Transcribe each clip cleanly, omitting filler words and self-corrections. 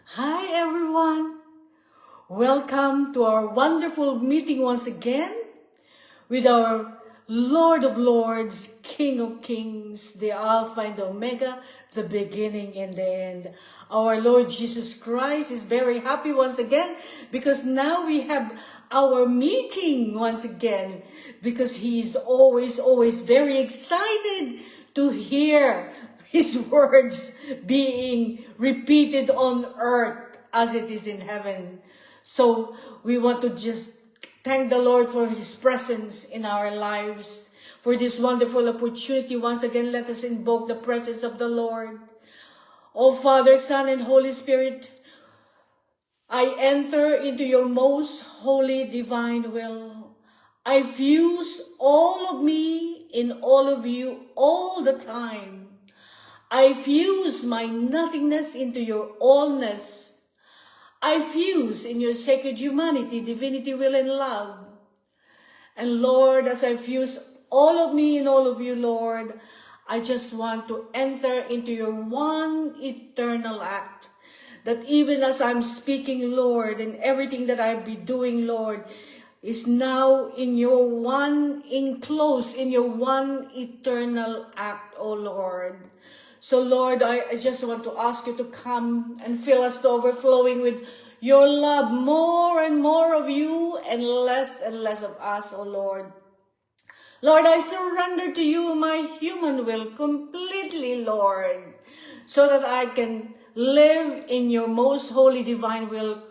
Hi everyone! Welcome to our wonderful meeting once again with our Lord of Lords, King of Kings, the Alpha and the Omega, the beginning and the end. Our Lord Jesus Christ is very happy once again because now we have our meeting once again because He is always very excited to hear His words being repeated on earth as it is in heaven. So we want to just thank the Lord for His presence in our lives, for this wonderful opportunity. Once again, let us invoke the presence of the Lord. Oh Father, Son, and Holy Spirit, I enter into your most holy divine will. I fuse all of me in all of you all the time. I fuse my nothingness into your allness. I fuse in your sacred humanity, divinity, will, and love. And Lord, as I fuse all of me and all of you, Lord, I just want to enter into your one eternal act. That even as I'm speaking, Lord, and everything that I be doing, Lord, is now in your one enclosed, in your one eternal act, O Lord. So Lord, I just want to ask you to come and fill us to overflowing with your love, more and more of you and less of us, O Lord. Lord, I surrender to you my human will completely, Lord, so that I can live in your most holy divine will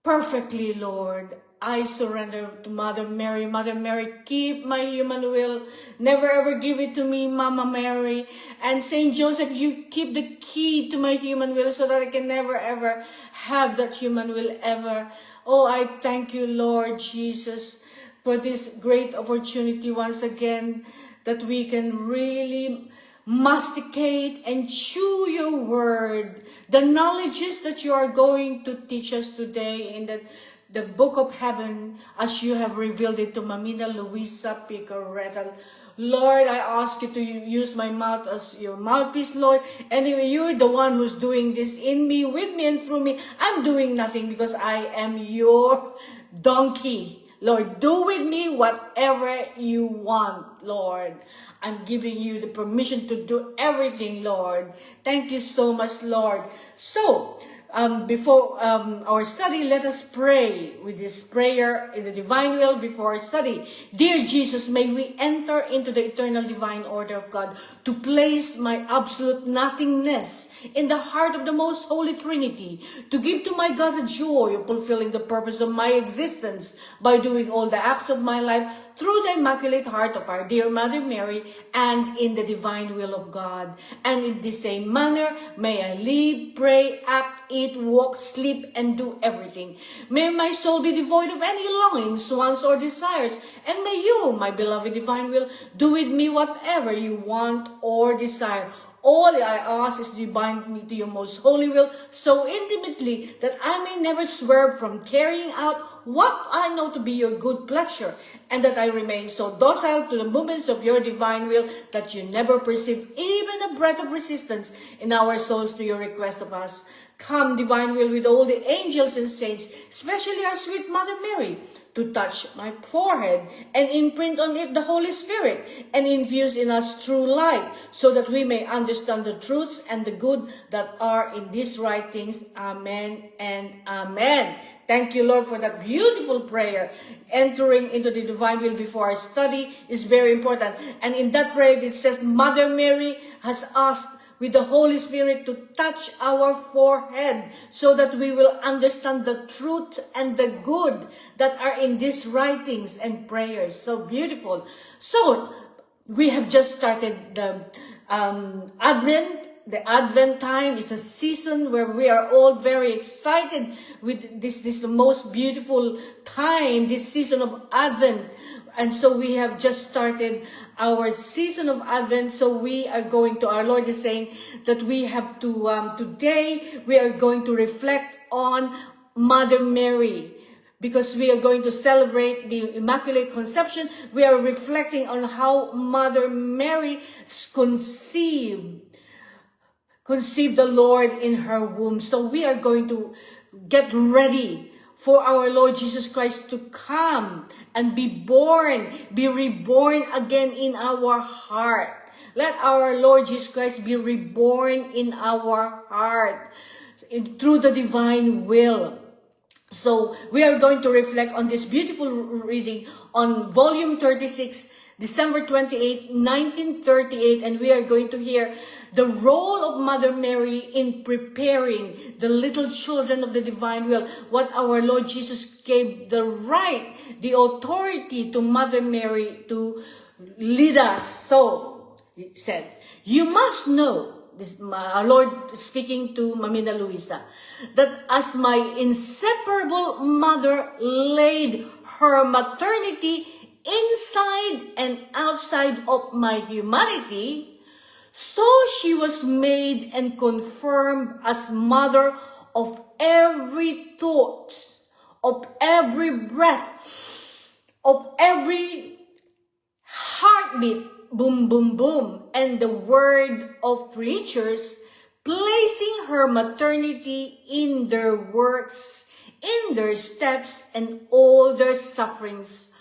perfectly, Lord. I surrender to Mother Mary. Mother Mary, keep my human will. Never ever give it to me, Mama Mary. And Saint Joseph, you keep the key to my human will so that I can never ever have that human will ever. Oh, I thank you, Lord Jesus, for this great opportunity once again that we can really masticate and chew your word, the knowledges that you are going to teach us today in the book of heaven as you have revealed it to Mamina Luisa Picaretal. Lord, I ask you to use my mouth as your mouthpiece, Lord. Anyway, you're the one who's doing this in me, with me, and through me. I'm doing nothing because I am your donkey. Lord, do with me whatever you want, Lord. I'm giving you the permission to do everything, Lord. Thank you so much, Lord. So, before our study, let us pray with this prayer in the divine will before our study. Dear Jesus, may we enter into the eternal divine order of God to place my absolute nothingness in the heart of the most holy Trinity, to give to my God the joy of fulfilling the purpose of my existence by doing all the acts of my life through the Immaculate Heart of our dear Mother Mary and in the divine will of God. And in the same manner, may I live, pray, act, eat, walk, sleep, and do everything. May my soul be devoid of any longings, wants, or desires. And may you, my beloved divine will, do with me whatever you want or desire. All I ask is to bind me to your most holy will so intimately that I may never swerve from carrying out what I know to be your good pleasure, and that I remain so docile to the movements of your divine will that you never perceive even a breath of resistance in our souls to your request of us. Come, divine will, with all the angels and saints, especially our sweet Mother Mary, to touch my forehead and imprint on it the Holy Spirit and infuse in us true light so that we may understand the truths and the good that are in these writings. Amen and amen. Thank you, Lord, for that beautiful prayer. Entering into the divine will before our study is very important. And in that prayer, it says, Mother Mary has asked with the Holy Spirit to touch our forehead so that we will understand the truth and the good that are in these writings and prayers. So beautiful. So we have just started the Advent. The Advent time is a season where we are all very excited with this most beautiful time, this season of Advent. And so we have just started our season of Advent. So we are going to, our Lord is saying that we have to, today we are going to reflect on Mother Mary. Because we are going to celebrate the Immaculate Conception, we are reflecting on how Mother Mary conceived conceived the Lord in her womb. So we are going to get ready for our Lord Jesus Christ to come and be born, be reborn again in our heart. Let our Lord Jesus Christ be reborn in our heart through the divine will. So we are going to reflect on this beautiful reading on volume 36, December 28, 1938, and we are going to hear the role of Mother Mary in preparing the little children of the divine will, what our Lord Jesus gave the right, the authority to Mother Mary to lead us. So, he said, you must know, this, our Lord speaking to Mamina Luisa, that as my inseparable mother laid her maternity inside and outside of my humanity, so she was made and confirmed as mother of every thought, of every breath, of every heartbeat, boom, boom, boom, and the word of creatures, placing her maternity in their works, in their steps, and all their sufferings.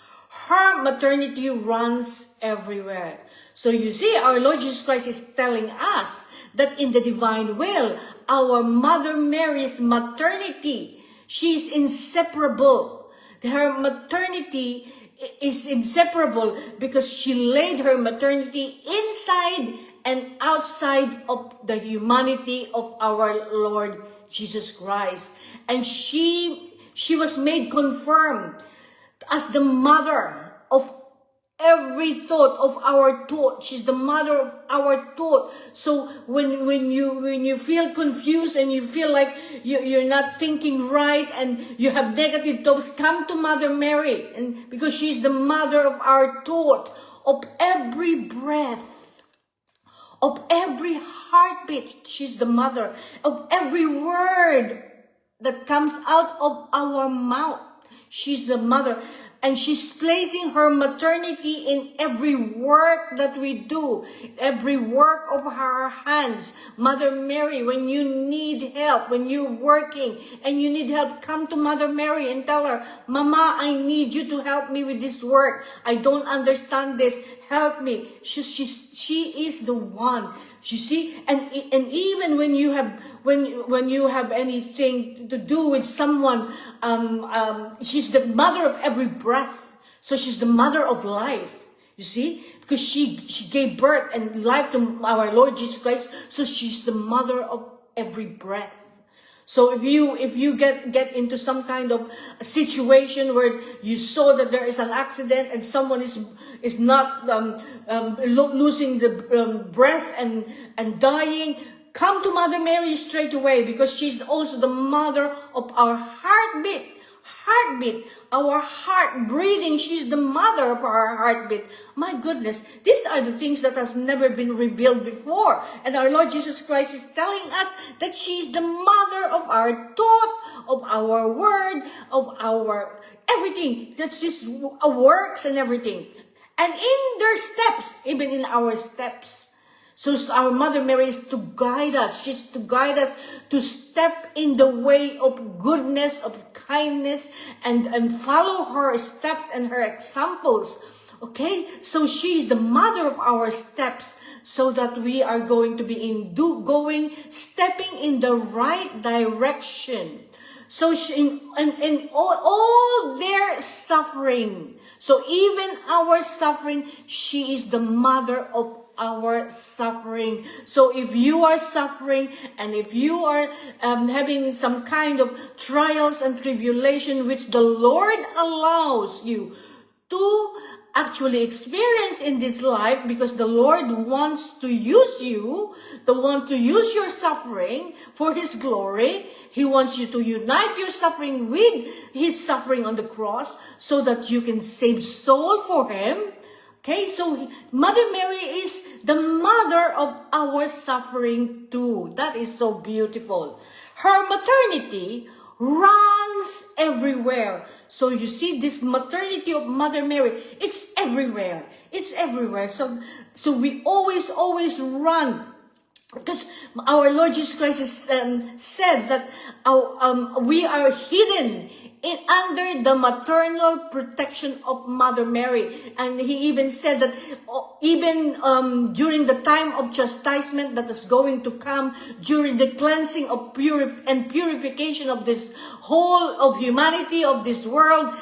Her maternity runs everywhere. So you see, our Lord Jesus Christ is telling us that in the divine will, our Mother Mary's maternity, she is inseparable. Her maternity is inseparable because she laid her maternity inside and outside of the humanity of our Lord Jesus Christ. And she was made confirmed as the mother of every thought of our thought. She's the mother of our thought. So when you feel confused and you feel like you're not thinking right and you have negative thoughts, come to Mother Mary, and because she's the mother of our thought, of every breath, of every heartbeat. She's the mother of every word that comes out of our mouth. She's the mother. And she's placing her maternity in every work that we do, every work of her hands. Mother Mary, when you need help, when you're working and you need help, come to Mother Mary and tell her, Mama, I need you to help me with this work. I don't understand this. Help me. She is the one. You see, and even when you have anything to do with someone, she's the mother of every breath. So she's the mother of life. You see, because she gave birth and life to our Lord Jesus Christ. So she's the mother of every breath. So if you get into some kind of a situation where you saw that there is an accident and someone is not losing the breath and dying, come to Mother Mary straight away, because she's also the mother of our heartbeat, our heart breathing. She's the mother of our heartbeat. My goodness, these are the things that has never been revealed before. And our Lord Jesus Christ is telling us that she is the mother of our thought, of our word, of our everything. That's just works and everything. And in their steps, even in our steps. So our Mother Mary is to guide us. She's to guide us to step in the way of goodness, of kindness, and follow her steps and her examples. Okay? So she is the mother of our steps, so that we are going to be stepping in the right direction. So in all their suffering, so even our suffering, she is the mother of our suffering. So if you are suffering and if you are having some kind of trials and tribulation which the Lord allows you to actually experience in this life, because the Lord wants to use you, to use your suffering for His glory. He wants you to unite your suffering with His suffering on the cross so that you can save soul for Him. Okay, so Mother Mary is the mother of our suffering too. That is so beautiful. Her maternity runs everywhere. So you see, this maternity of Mother Mary, it's everywhere. It's everywhere. So we always run Because our Lord Jesus Christ is, said that we are hidden under the maternal protection of Mother Mary. And he even said that even during the time of chastisement that is going to come, during the cleansing of purification of this whole of humanity, of this world,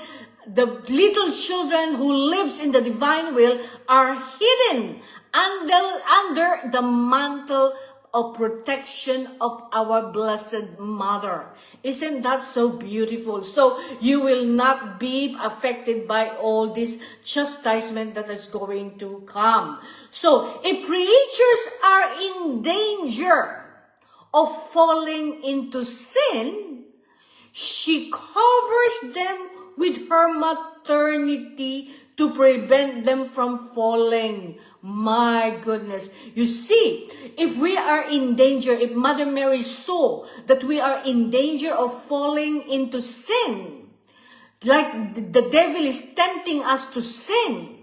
the little children who lives in the divine will are hidden under the mantle of protection of our Blessed Mother. Isn't that so beautiful? So you will not be affected by all this chastisement that is going to come. So if creatures are in danger of falling into sin, she covers them with her maternity to prevent them from falling. My goodness. You see, if we are in danger, if Mother Mary saw that we are in danger of falling into sin, like the devil is tempting us to sin,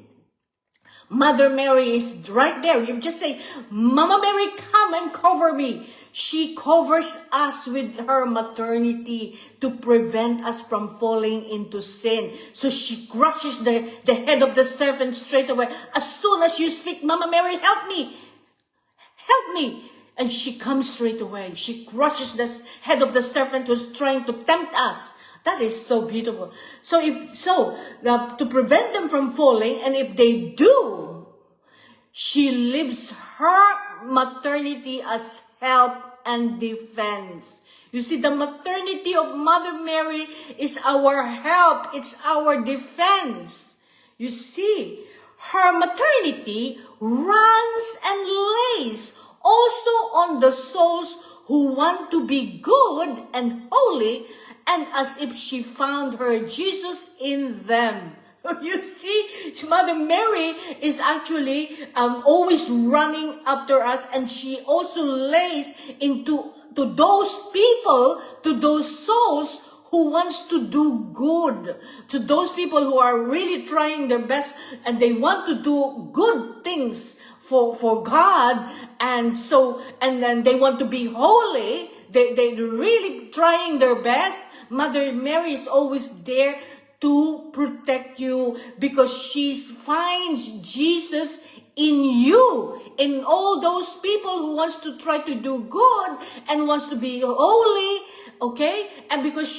Mother Mary is right there. You just say, Mama Mary, come and cover me. She covers us with her maternity to prevent us from falling into sin. So she crushes the head of the serpent straight away. As soon as you speak, Mama Mary, help me. Help me. And she comes straight away. She crushes the head of the serpent who's trying to tempt us. That is so beautiful. To prevent them from falling, and if they do, she leaves her maternity as help and defense. You see, the maternity of Mother Mary is our help. It's our defense. You see, her maternity runs and lays also on the souls who want to be good and holy, and as if she found her Jesus in them. You see, Mother Mary is actually always running after us, and she also lays into those people, to those souls who wants to do good, to those people who are really trying their best and they want to do good things for God, and then they want to be holy. They're really trying their best. Mother Mary is always there to protect you, because she finds Jesus in you, in all those people who wants to try to do good and wants to be holy, okay? And because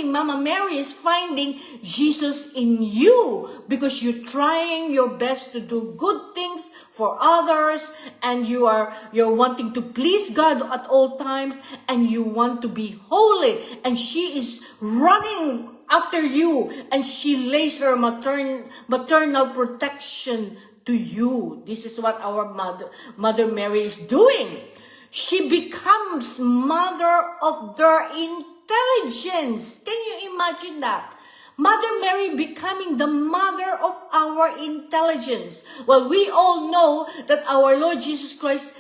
Mama Mary is finding Jesus in you, because you're trying your best to do good things for others, and you're wanting to please God at all times, and you want to be holy, and she is running after you, and she lays her maternal protection to you. This is what our Mother Mary is doing. She becomes mother of their intelligence. Can you imagine that? Mother Mary becoming the mother of our intelligence. Well, we all know that our Lord Jesus Christ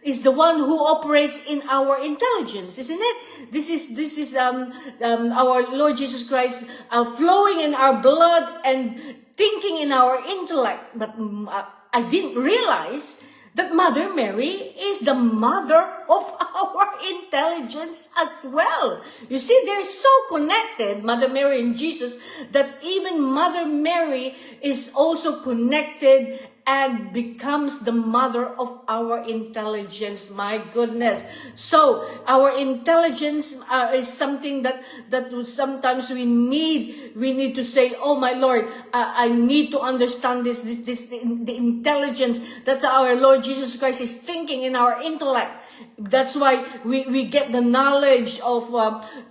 is the one who operates in our intelligence, isn't it? This is our Lord Jesus Christ flowing in our blood and thinking in our intellect. But I didn't realize that Mother Mary is the mother of our intelligence as well. You see, they're so connected, Mother Mary and Jesus, that even Mother Mary is also connected and becomes the mother of our intelligence. My goodness. So our intelligence is something that sometimes we need to say, oh my Lord, I need to understand the intelligence that our Lord Jesus Christ is thinking in our intellect. That's why we get the knowledge of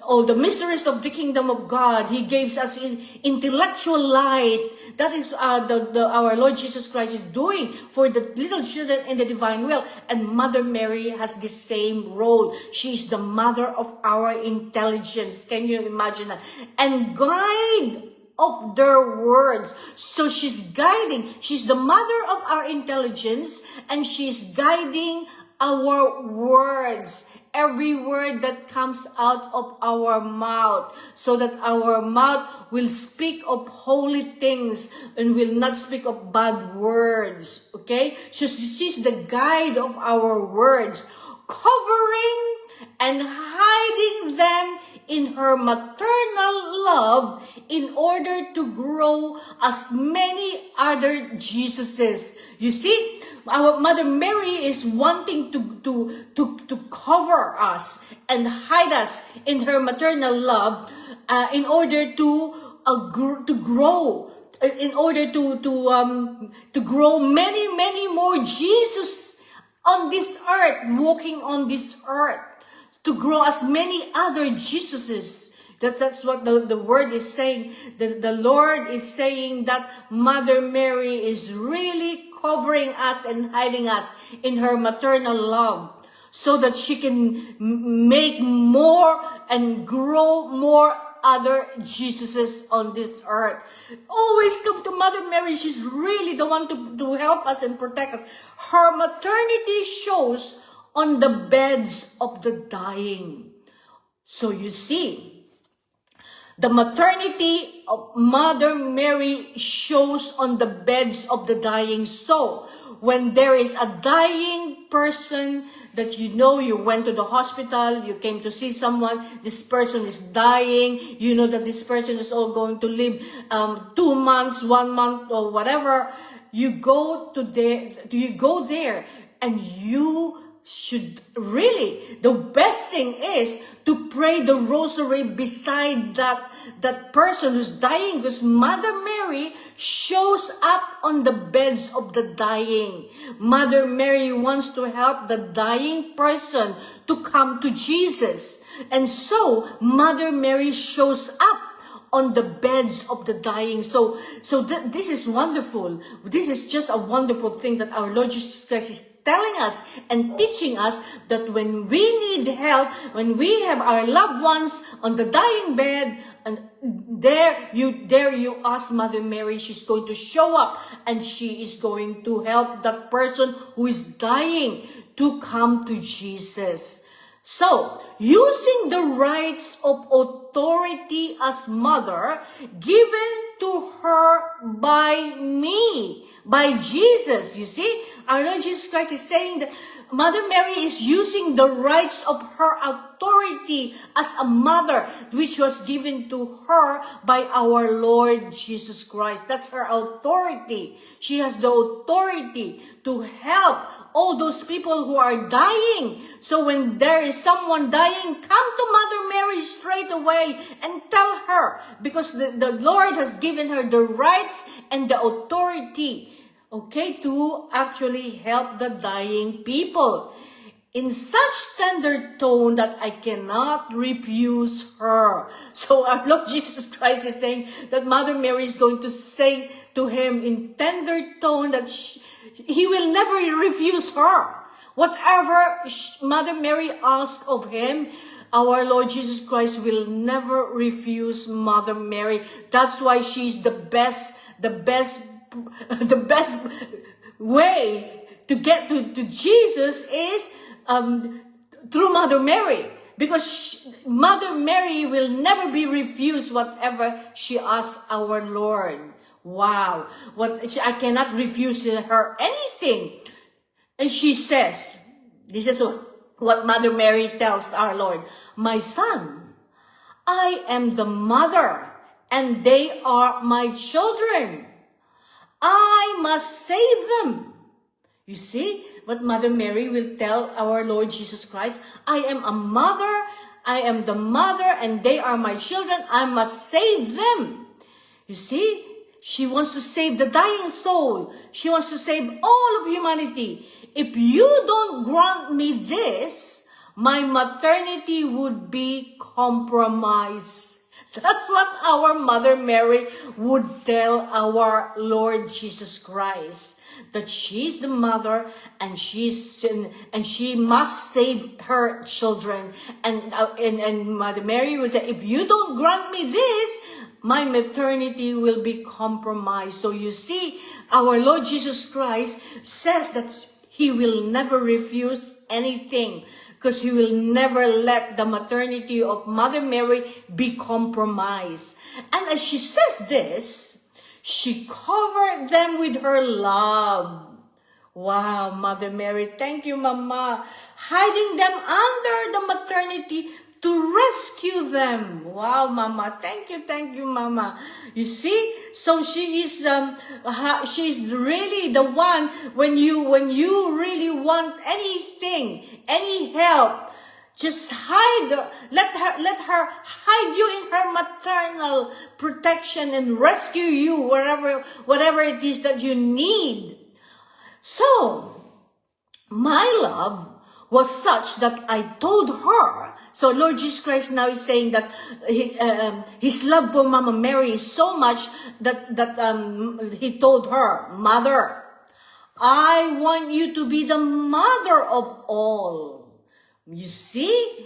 all the mysteries of the kingdom of God. He gives us his intellectual light. That is our Lord Jesus Christ is doing for the little children in the divine will. And Mother Mary has the same role. She is the mother of our intelligence. Can you imagine that? And guide of their words. So she's guiding. She's the mother of our intelligence, and she's guiding our words. every word that comes out of our mouth, so that our mouth will speak of holy things and will not speak of bad words. Okay? So she's the guide of our words, covering and hiding them in her maternal love in order to grow as many other Jesuses. You see, our Mother Mary is wanting to cover us and hide us in her maternal love in order to grow, in order to grow many more Jesus on this earth, walking on this earth, to grow as many other Jesuses. That's what the word is saying. The Lord is saying that Mother Mary is really covering us and hiding us in her maternal love, so that she can make more and grow more other Jesuses on this earth. Always come to Mother Mary. She's really the one to help us and protect us. Her maternity shows on the beds of the dying. So you see, the maternity of Mother Mary shows on the beds of the dying. So when there is a dying person that you know, you went to the hospital, you came to see someone, this person is dying, you know that this person is all going to live 2 months, 1 month, or whatever, you go there and you should really, the best thing is to pray the rosary beside that person who's dying, because Mother Mary shows up on the beds of the dying. Mother Mary wants to help the dying person to come to Jesus. And so Mother Mary shows up on the beds of the dying. So this is wonderful. This is just a wonderful thing that our Lord Jesus Christ is telling us and teaching us, that when we need help, when we have our loved ones on the dying bed, and there you ask Mother Mary, she's going to show up and she is going to help that person who is dying to come to Jesus. So, using the rights of authority as mother given to her by me, by Jesus. You see, our Lord Jesus Christ is saying that Mother Mary is using the rights of her authority as a mother, which was given to her by our Lord Jesus Christ. That's her authority. She has the authority to help all those people who are dying. So when there is someone dying, come to Mother Mary straight away and tell her, because the Lord has given her the rights and the authority, okay, to actually help the dying people in such tender tone that I cannot refuse her. So our Lord Jesus Christ is saying that Mother Mary is going to say to him in tender tone that he will never refuse her. Whatever Mother Mary asks of him, our Lord Jesus Christ will never refuse Mother Mary. That's why she's the best way to get to Jesus is through Mother Mary. Because Mother Mary will never be refused whatever she asks our Lord. Wow. I cannot refuse her anything. And she says, this is what Mother Mary tells our Lord, "My son, I am the mother, and they are my children. I must save them." You see what Mother Mary will tell our Lord Jesus Christ? I am a mother, I am the mother, and they are my children. I must save them. You see? She wants to save the dying soul. She wants to save all of humanity. If you don't grant me this, my maternity would be compromised. That's what our Mother Mary would tell our Lord Jesus Christ. That she's the mother and she must save her children. And Mother Mary would say, if you don't grant me this, my maternity will be compromised. So you see, our Lord Jesus Christ says that he will never refuse anything because He will never let the maternity of Mother Mary be compromised. And as she says this, she covered them with her love. Wow, Mother Mary, thank you, Mama. Hiding them under the maternity to rescue them. Wow, Mama, thank you, Mama. You see, so she's really the one when you really want anything, any help, just hide her, let her hide you in her maternal protection and rescue you whatever it is that you need. So, my love was such that I told her. So Lord Jesus Christ now is saying that His love for Mama Mary is so much that He told her, Mother, I want you to be the mother of all. You see?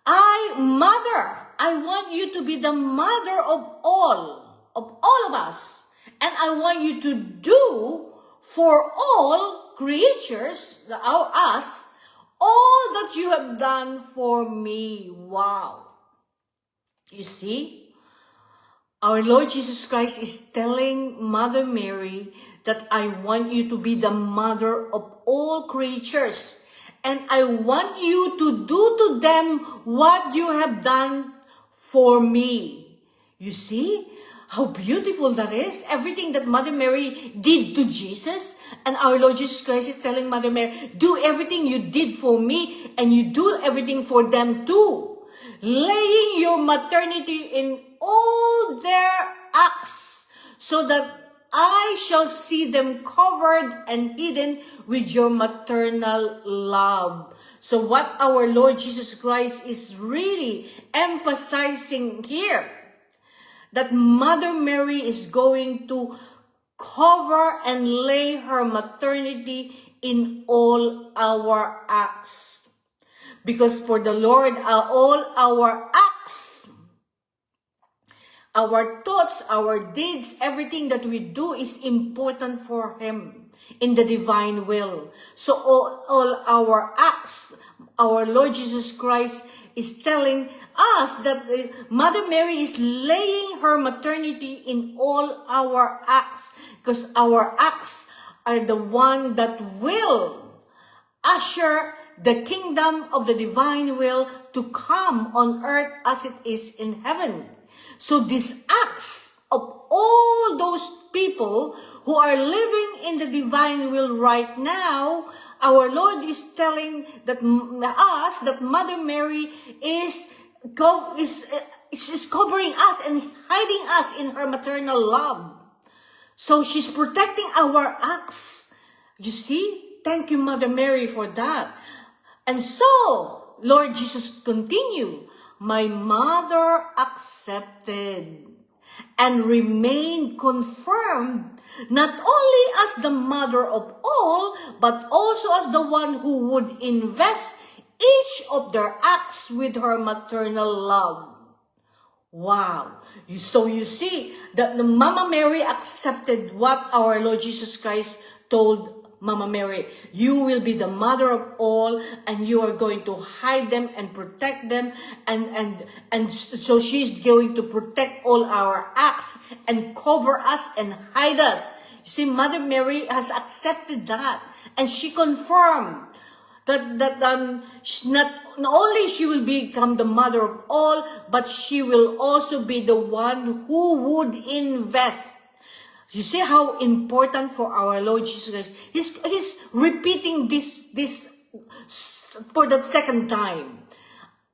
I want you to be the mother of all of us. And I want you to do for all creatures, us, all that you have done for me. Wow. You see, our Lord Jesus Christ is telling Mother Mary that I want you to be the mother of all creatures. And I want you to do to them what you have done for me. You see how beautiful that is? Everything that Mother Mary did to Jesus. And our Lord Jesus Christ is telling Mother Mary, do everything you did for me, and you do everything for them too. Laying your maternity in all their acts, so that I shall see them covered and hidden with your maternal love. So what our Lord Jesus Christ is really emphasizing here, that Mother Mary is going to cover and lay her maternity in all our acts. Because for the Lord, all our acts, our thoughts, our deeds, everything that we do is important for Him in the divine will. So all our acts, our Lord Jesus Christ is telling us that Mother Mary is laying her maternity in all our acts, because our acts are the one that will usher the kingdom of the divine will to come on earth as it is in heaven. So these acts of all those people who are living in the divine will right now, our Lord is telling that us that Mother Mary is covering us and hiding us in her maternal love. So she's protecting our acts. You see? Thank you, Mother Mary, for that. And so, Lord Jesus continue, my mother accepted and remained confirmed not only as the mother of all, but also as the one who would invest each of their acts with her maternal love. Wow. So you see that the Mama Mary accepted what our Lord Jesus Christ told Mama Mary. You will be the mother of all, and you are going to hide them and protect them. And so she's going to protect all our acts and cover us and hide us. You see, Mother Mary has accepted that. And she confirmed that she's not only she will become the mother of all, but she will also be the one who would invest. You see how important for our Lord Jesus Christ. He's repeating this for the second time.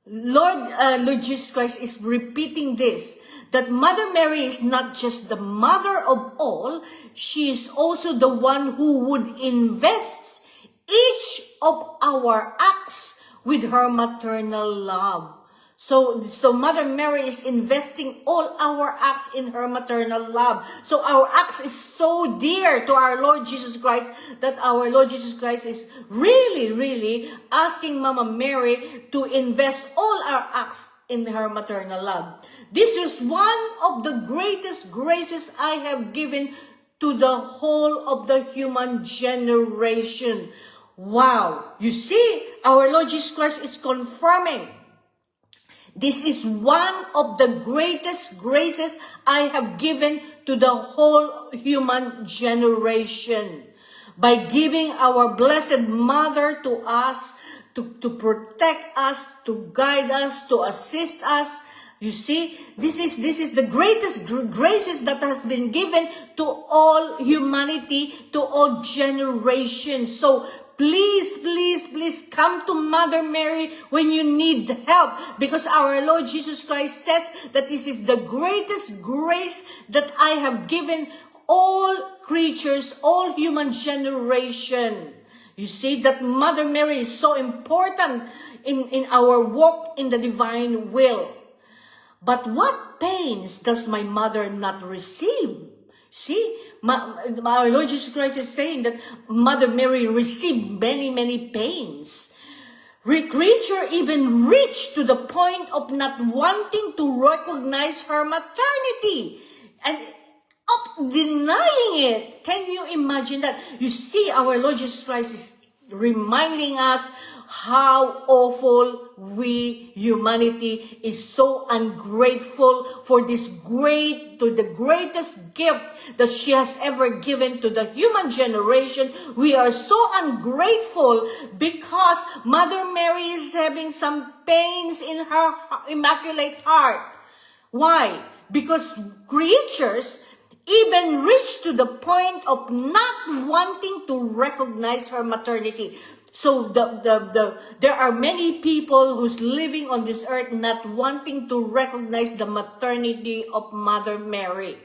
Lord Jesus Christ is repeating this, that Mother Mary is not just the mother of all, she is also the one who would invest each of our acts with her maternal love. So Mother Mary is investing all our acts in her maternal love. So our acts is so dear to our Lord Jesus Christ that our Lord Jesus Christ is really, really asking Mama Mary to invest all our acts in her maternal love. This is one of the greatest graces I have given to the whole of the human generation. Wow. You see, our Lord Jesus Christ is confirming. This is one of the greatest graces I have given to the whole human generation. By giving our Blessed Mother to us, to protect us, to guide us, to assist us. You see, this is the greatest graces that has been given to all humanity, to all generations. So please, please, please come to Mother Mary when you need help, because our Lord Jesus Christ says that this is the greatest grace that I have given all creatures, all human generation. You see that Mother Mary is so important in our walk in the divine will. But what pains does my mother not receive? See, our Lord Jesus Christ is saying that Mother Mary received many, many pains. Creature even reached to the point of not wanting to recognize her maternity and of denying it. Can you imagine that? You see, our Lord Jesus Christ is reminding us how awful we, humanity, is so ungrateful for the greatest gift that she has ever given to the human generation. We are so ungrateful because Mother Mary is having some pains in her immaculate heart. Why? Because creatures even reached to the point of not wanting to recognize her maternity. So there are many people who's living on this earth not wanting to recognize the maternity of Mother Mary.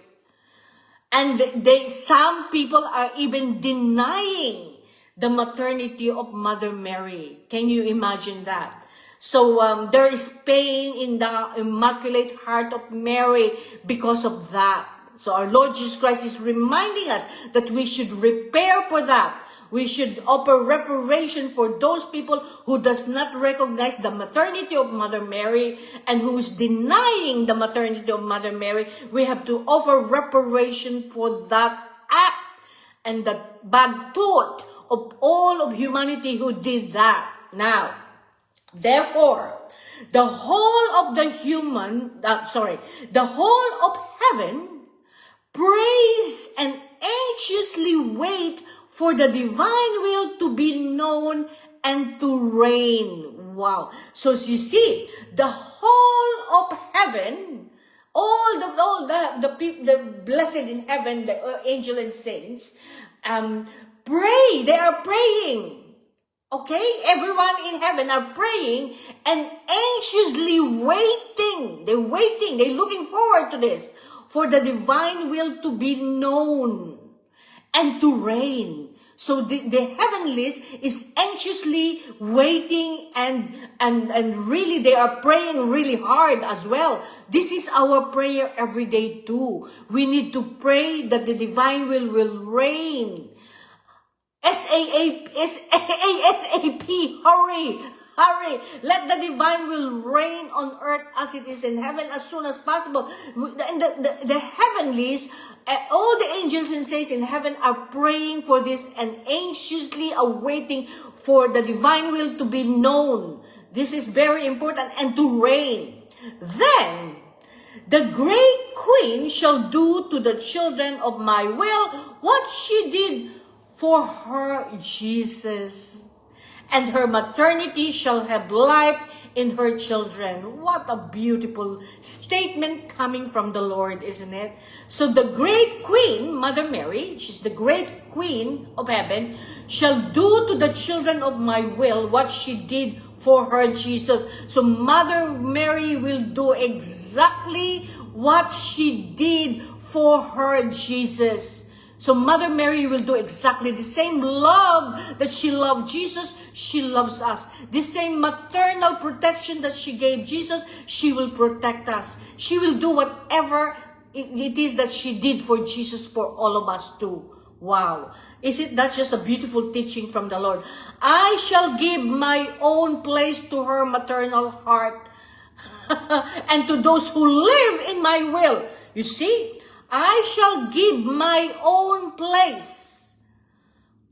And some people are even denying the maternity of Mother Mary. Can you imagine that? So there is pain in the Immaculate Heart of Mary because of that. So our Lord Jesus Christ is reminding us that we should repair for that. We should offer reparation for those people who does not recognize the maternity of Mother Mary and who is denying the maternity of Mother Mary. We have to offer reparation for that act and the bad thought of all of humanity who did that. Now, therefore, the whole of heaven praise and anxiously wait for the divine will to be known and to reign. Wow. So you see, the whole of heaven, all the blessed in heaven, the angel and saints, pray. They are praying. Okay? Everyone in heaven are praying and anxiously waiting. They're waiting. They're looking forward to this. For the divine will to be known and to reign. So the heavenlies is anxiously waiting and really they are praying really hard as well. This is our prayer every day too. We need to pray that the divine will reign. ASAP, hurry. Hurry, let the divine will reign on earth as it is in heaven as soon as possible. And the heavenlies, all the angels and saints in heaven are praying for this and anxiously awaiting for the divine will to be known. This is very important, and to reign. Then, the great queen shall do to the children of my will what she did for her Jesus. And her maternity shall have life in her children. What a beautiful statement coming from the Lord, isn't it? So the great queen, Mother Mary, she's the great queen of heaven, shall do to the children of my will what she did for her Jesus. So Mother Mary will do exactly what she did for her Jesus. So Mother Mary will do exactly the same love that she loved Jesus, she loves us. The same maternal protection that she gave Jesus, she will protect us. She will do whatever it is that she did for Jesus for all of us too. Wow. That's just a beautiful teaching from the Lord. I shall give my own place to her maternal heart and to those who live in my will. You see? I shall give my own place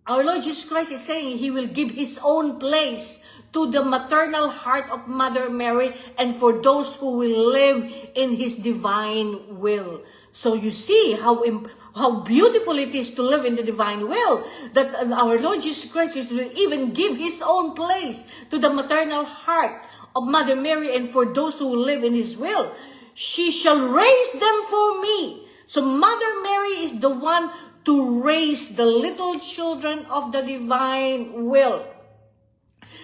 Our Lord Jesus Christ is saying He will give His own place to the maternal heart of Mother Mary and for those who will live in His divine will. So you see how beautiful it is to live in the divine will, that our Lord Jesus Christ will even give His own place to the maternal heart of Mother Mary and for those who live in His will. She shall raise them for me. So Mother Mary is the one to raise the little children of the divine will.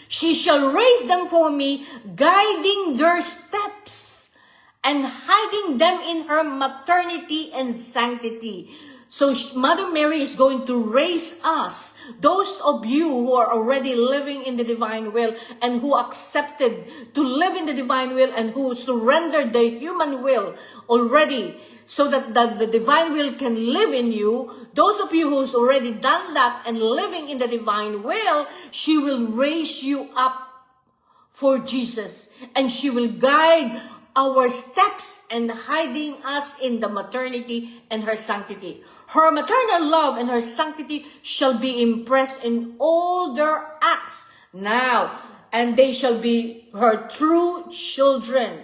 She shall raise them for me, guiding their steps and hiding them in her maternity and sanctity. So Mother Mary is going to raise us, those of you who are already living in the divine will and who accepted to live in the divine will and who surrendered the human will already, so that the divine will can live in you. Those of you who's already done that and living in the divine will, she will raise you up for Jesus. And she will guide our steps and hiding us in the maternity and her sanctity. Her maternal love and her sanctity shall be impressed in all their acts now, and they shall be her true children,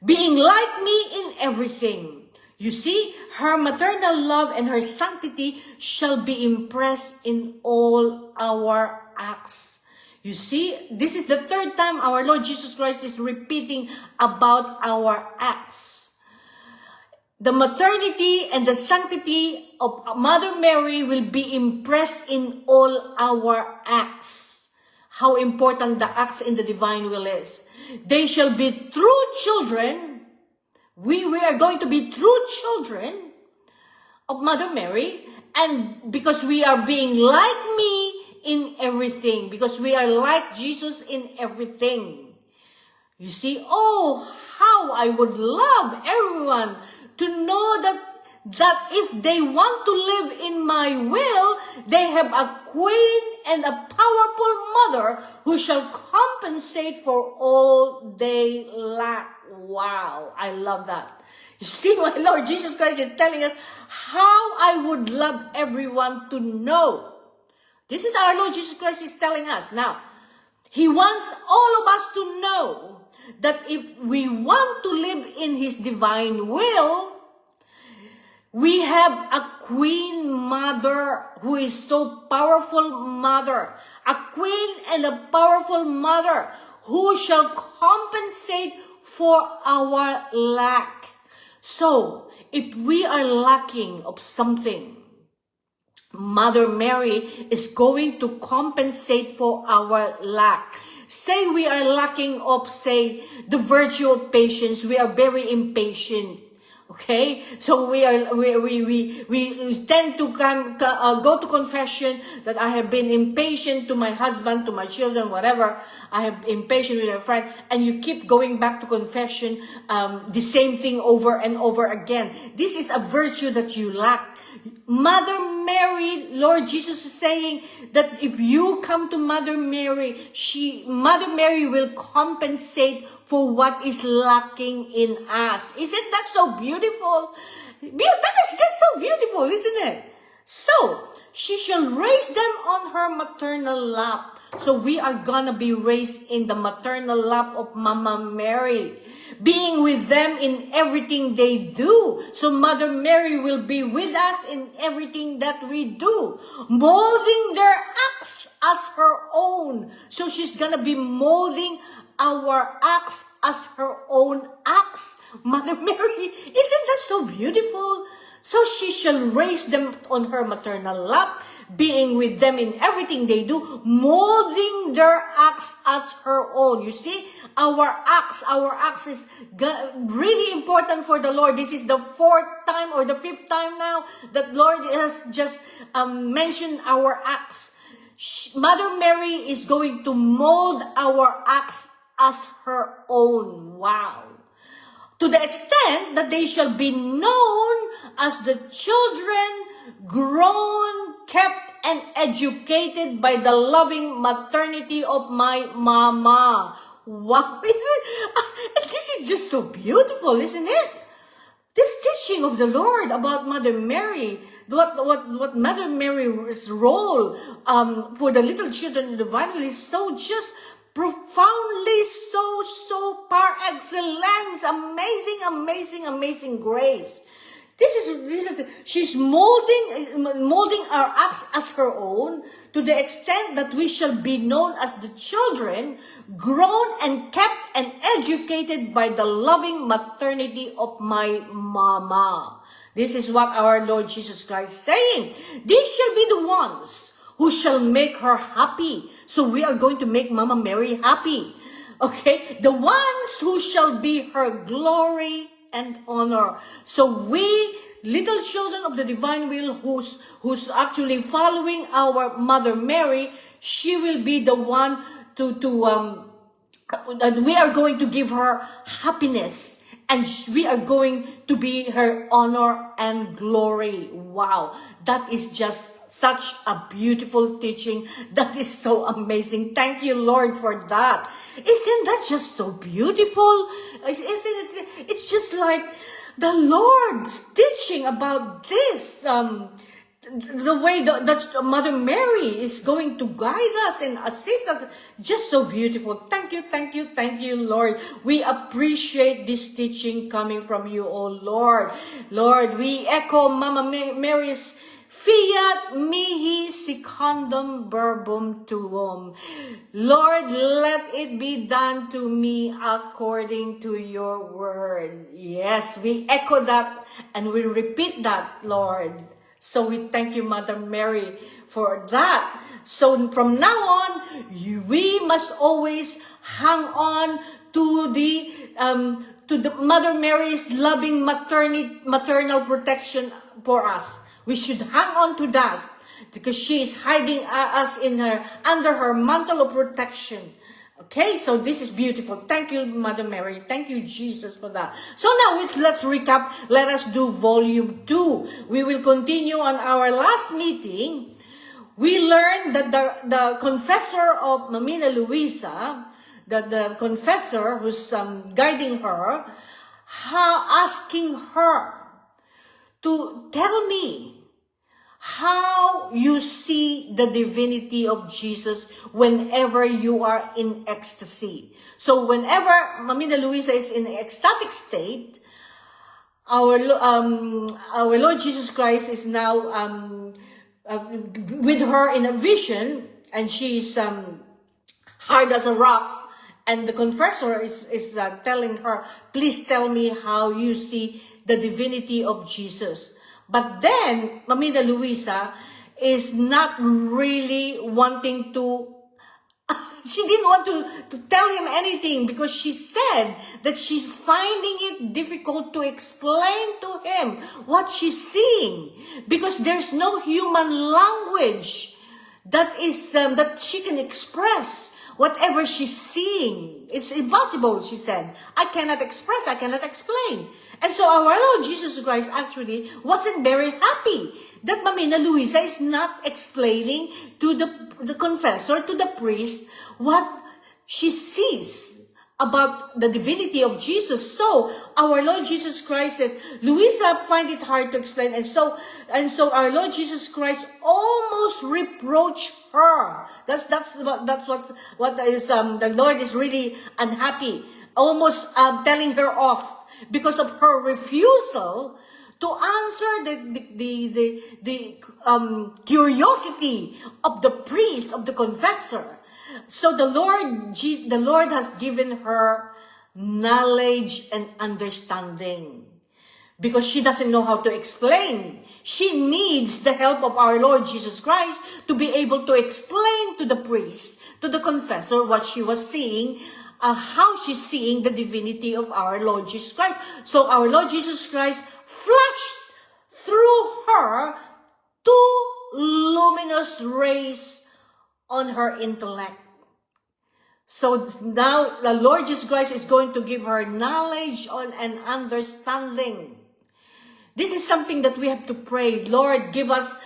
being like me in everything. You see, her maternal love and her sanctity shall be impressed in all our acts. You see, this is the third time our Lord Jesus Christ is repeating about our acts. The maternity and the sanctity of Mother Mary will be impressed in all our acts. How important the acts in the divine will is. They shall be true children. We are going to be true children of Mother Mary, and because we are being like me in everything, because we are like Jesus in everything. You see, oh, how I would love everyone to know that if they want to live in my will, they have a queen and a powerful mother who shall compensate for all they lack. Wow, I love that. You see, my Lord Jesus Christ is telling us how I would love everyone to know. This is our Lord Jesus Christ is telling us. Now, He wants all of us to know that if we want to live in His divine will, we have a queen mother who is so powerful mother. A queen and a powerful mother who shall compensate for our lack. So, if we are lacking of something, Mother Mary is going to compensate for our lack. Say we are lacking of, say, the virtue of patience. We are very impatient. Okay, so we tend to go to confession that I have been impatient to my husband, to my children, whatever. I have impatient with a friend, and you keep going back to confession, the same thing over and over again. This is a virtue that you lack. Mother Mary, Lord Jesus is saying that if you come to Mother Mary, Mother Mary will compensate for what is lacking in us. Isn't that so beautiful? That is just so beautiful, isn't it? So, she shall raise them on her maternal lap. So we are gonna be raised in the maternal lap of Mama Mary, being with them in everything they do. So Mother Mary will be with us in everything that we do, molding their acts as her own. So she's gonna be molding our acts as her own acts. Mother Mary, isn't that so beautiful? So she shall raise them on her maternal lap, being with them in everything they do, molding their acts as her own. You see, our acts is really important for the Lord. This is the fourth time or the fifth time now that Lord has just mentioned our acts. Mother Mary is going to mold our acts as her own. Wow. To the extent that they shall be known as the children grown, kept, and educated by the loving maternity of my mama. Wow, this is just so beautiful, isn't it? This teaching of the Lord about Mother Mary, what Mother Mary's role for the little children in the divine will is so just profoundly, so par excellence, amazing grace. She's molding our acts as her own to the extent that we shall be known as the children, grown and kept and educated by the loving maternity of my mama. This is what our Lord Jesus Christ is saying. These shall be the ones who shall make her happy. So we are going to make Mama Mary happy. Okay? The ones who shall be her glory and honor. So we, little children of the divine will, who's actually following our Mother Mary, she will be the one that we are going to give her happiness. And we are going to be her honor and glory. Wow, that is just such a beautiful teaching. That is so amazing. Thank you, Lord, for that. Isn't that just so beautiful? Isn't it? It's just like the Lord's teaching about this. The way that Mother Mary is going to guide us and assist us, just so beautiful. Thank you, Lord. We appreciate this teaching coming from you, oh Lord. Lord, we echo Mama Mary's fiat mihi secundum verbum tuum. Lord, let it be done to me according to your word. Yes, we echo that and we repeat that, Lord. So we thank you, Mother Mary, for that. So from now on, we must always hang on to the Mother Mary's loving maternal protection for us. We should hang on to that because she is hiding us under her mantle of protection. Okay, so this is beautiful. Thank you, Mother Mary. Thank you, Jesus, for that. So now let's recap. Let us do volume 2. We will continue on our last meeting. We learned that the confessor of Mamina Luisa, that the confessor who's guiding her, asking her to tell me how you see the divinity of Jesus whenever you are in ecstasy. So whenever Mamina Luisa is in an ecstatic state, our Lord Jesus Christ is now with her in a vision, and she is hard as a rock, and the confessor is telling her, please tell me how you see the divinity of Jesus. But then, Mamina Luisa is not really wanting to, she didn't want to tell him anything because she said that she's finding it difficult to explain to him what she's seeing because there's no human language that she can express whatever she's seeing. It's impossible, she said. I cannot express, I cannot explain. And so our Lord Jesus Christ actually wasn't very happy that Mamina Luisa is not explaining to the confessor, to the priest, what she sees about the divinity of Jesus. So our Lord Jesus Christ says, Luisa find it hard to explain, and so our Lord Jesus Christ almost reproached her. That's what is the Lord is really unhappy, almost telling her off because of her refusal to answer the curiosity of the priest, of the confessor. So the Lord has given her knowledge and understanding because she doesn't know how to explain. She needs the help of our Lord Jesus Christ to be able to explain to the priest, to the confessor, what she was seeing, how she's seeing the divinity of our Lord Jesus Christ. So our Lord Jesus Christ flashed through her 2 luminous rays on her intellect. So now the Lord Jesus Christ is going to give her knowledge and understanding. This is something that we have to pray. Lord, give us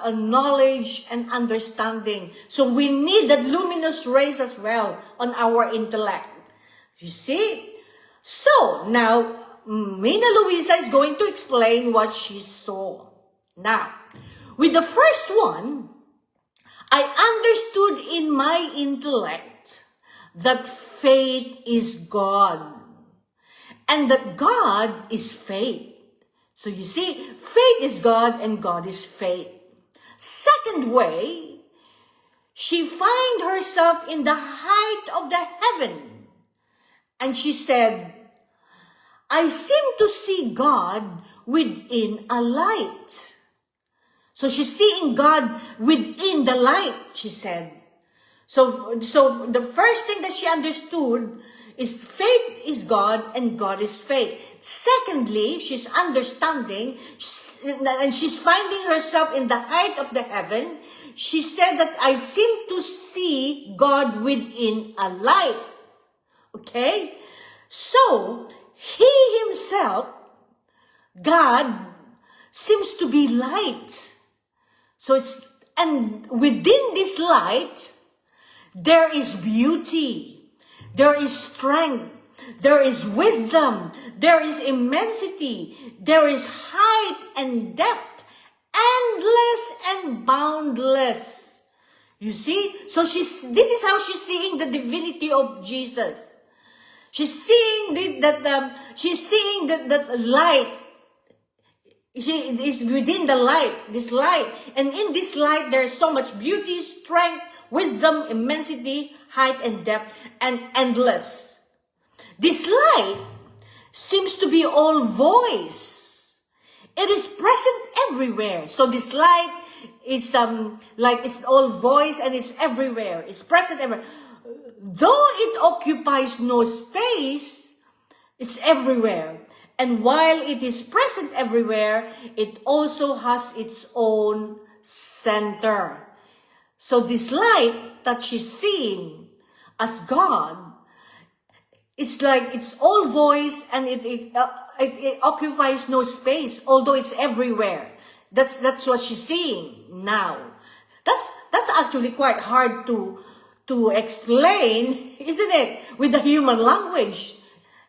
a knowledge and understanding. So we need that luminous rays as well on our intellect. You see? So now Mamina Luisa is going to explain what she saw. Now, with the first one, I understood in my intellect that faith is God and that God is faith. So you see, faith is God and God is faith. Second way, she find herself in the height of the heaven. And she said, I seem to see God within a light. So she's seeing God within the light, she said. So the first thing that she understood is faith is God and God is faith. Secondly, she's understanding and she's finding herself in the height of the heaven. She said that I seem to see God within a light. Okay? So, he himself, God, seems to be light. So and within this light, there is beauty, there is strength, there is wisdom, there is immensity, there is height and depth, endless and boundless. You see? So this is how she's seeing the divinity of Jesus. She's seeing that light. She is within the light, this light. And in this light, there is so much beauty, strength, wisdom, immensity, height and depth, and endless. This light seems to be all voice. It is present everywhere. So this light is like it's all voice and it's everywhere. It's present everywhere. Though it occupies no space, it's everywhere. And while it is present everywhere, it also has its own center. So this light that she's seeing as God, it's like it's all voice and it occupies no space, although it's everywhere. That's what she's seeing now. That's actually quite hard to explain, isn't it? With the human language.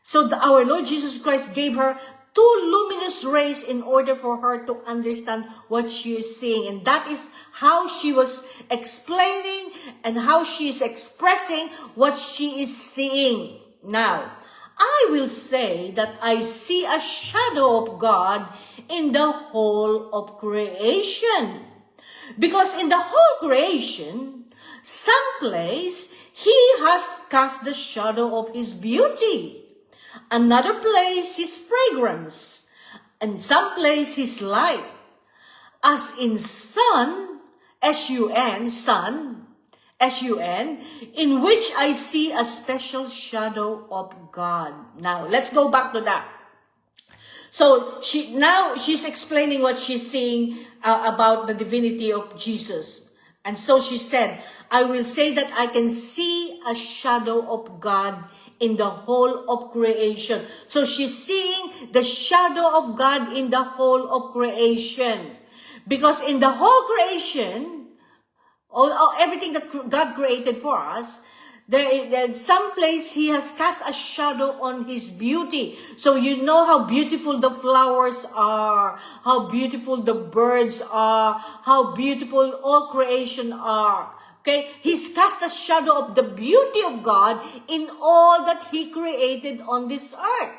So our Lord Jesus Christ gave her two luminous rays in order for her to understand what she is seeing. And that is how she was explaining and how she is expressing what she is seeing. Now, I will say that I see a shadow of God in the whole of creation. Because in the whole creation, someplace He has cast the shadow of His beauty. Another place His fragrance, and some place His light. As in sun, S-U-N, sun, S-U-N, in which I see a special shadow of God. Now, let's go back to that. So, she's explaining what she's seeing about the divinity of Jesus. And so she said, I will say that I can see a shadow of God in the whole of creation. So she's seeing the shadow of God in the whole of creation. Because in the whole creation, everything that God created for us, there some place He has cast a shadow on His beauty. So you know how beautiful the flowers are, how beautiful the birds are, how beautiful all creation are. Okay, He's cast a shadow of the beauty of God in all that He created on this earth.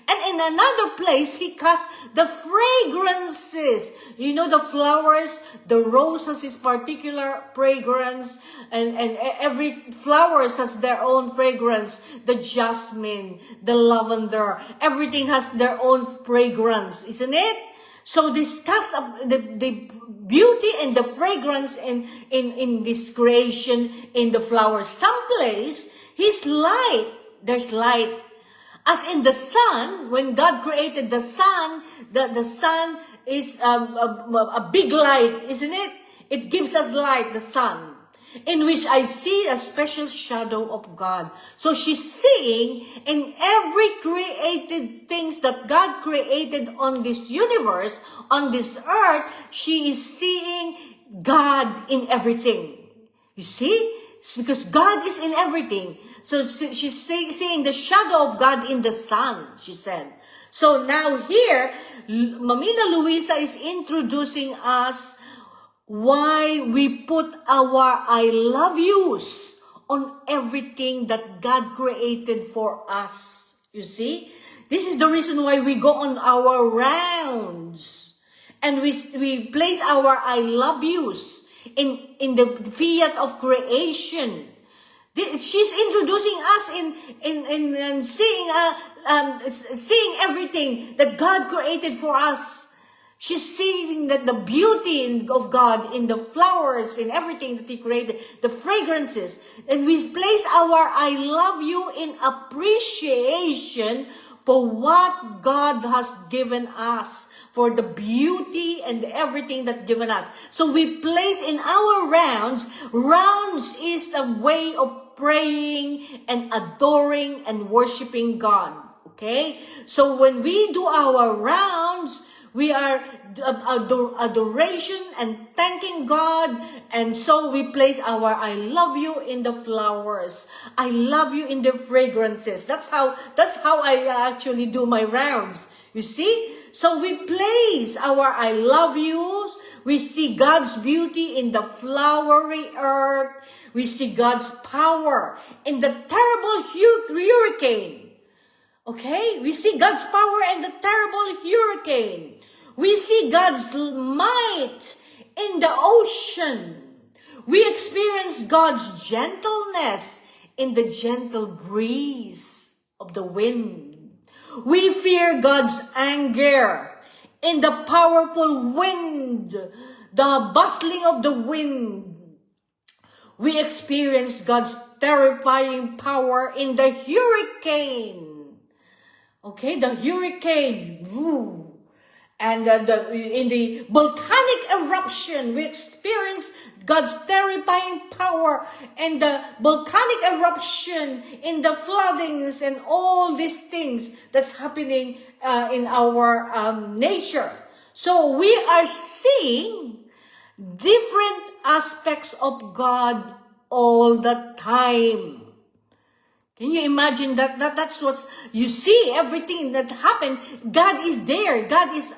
And in another place, He cast the fragrances. You know, the flowers, the rose has its particular fragrance, and every flowers has their own fragrance. The jasmine, the lavender, everything has their own fragrance, isn't it? So this cast of the beauty and the fragrance in this creation, in the flowers. Someplace, His light, there's light. As in the sun, when God created the sun, the sun is a big light, isn't it? It gives us light, the sun, in which I see a special shadow of God. So she's seeing in every created things that God created on this universe, on this earth, she is seeing God in everything. You see? It's because God is in everything. So she's seeing the shadow of God in the sun, she said. So now here, Mamina Luisa is introducing us why we put our I love yous on everything that God created for us. You see? This is the reason why we go on our rounds. And we place our I love yous in the fiat of creation. She's introducing us in seeing everything that God created for us. She's seeing that the beauty of God in the flowers, in everything that He created, the fragrances. And we place our I love you in appreciation for what God has given us, for the beauty and everything that given us. So we place in our rounds. Rounds is a way of praying and adoring and worshiping God. Okay? So when we do our rounds, we are adoration and thanking God. And so we place our I love you in the flowers. I love you in the fragrances. That's how I actually do my rounds. You see? So we place our I love yous. We see God's beauty in the flowery earth. We see God's power in the terrible hurricane. Okay? We see God's power in the terrible hurricane. We see God's might in the ocean. We experience God's gentleness in the gentle breeze of the wind. We fear God's anger in the powerful wind, the bustling of the wind. We experience God's terrifying power in the hurricane. Okay, the hurricane. Woo. And in the volcanic eruption, we experience God's terrifying power and the volcanic eruption, in the floodings and all these things that's happening in our nature. So we are seeing different aspects of God all the time. Can you imagine that? That's what you see. Everything that happened, God is there. God is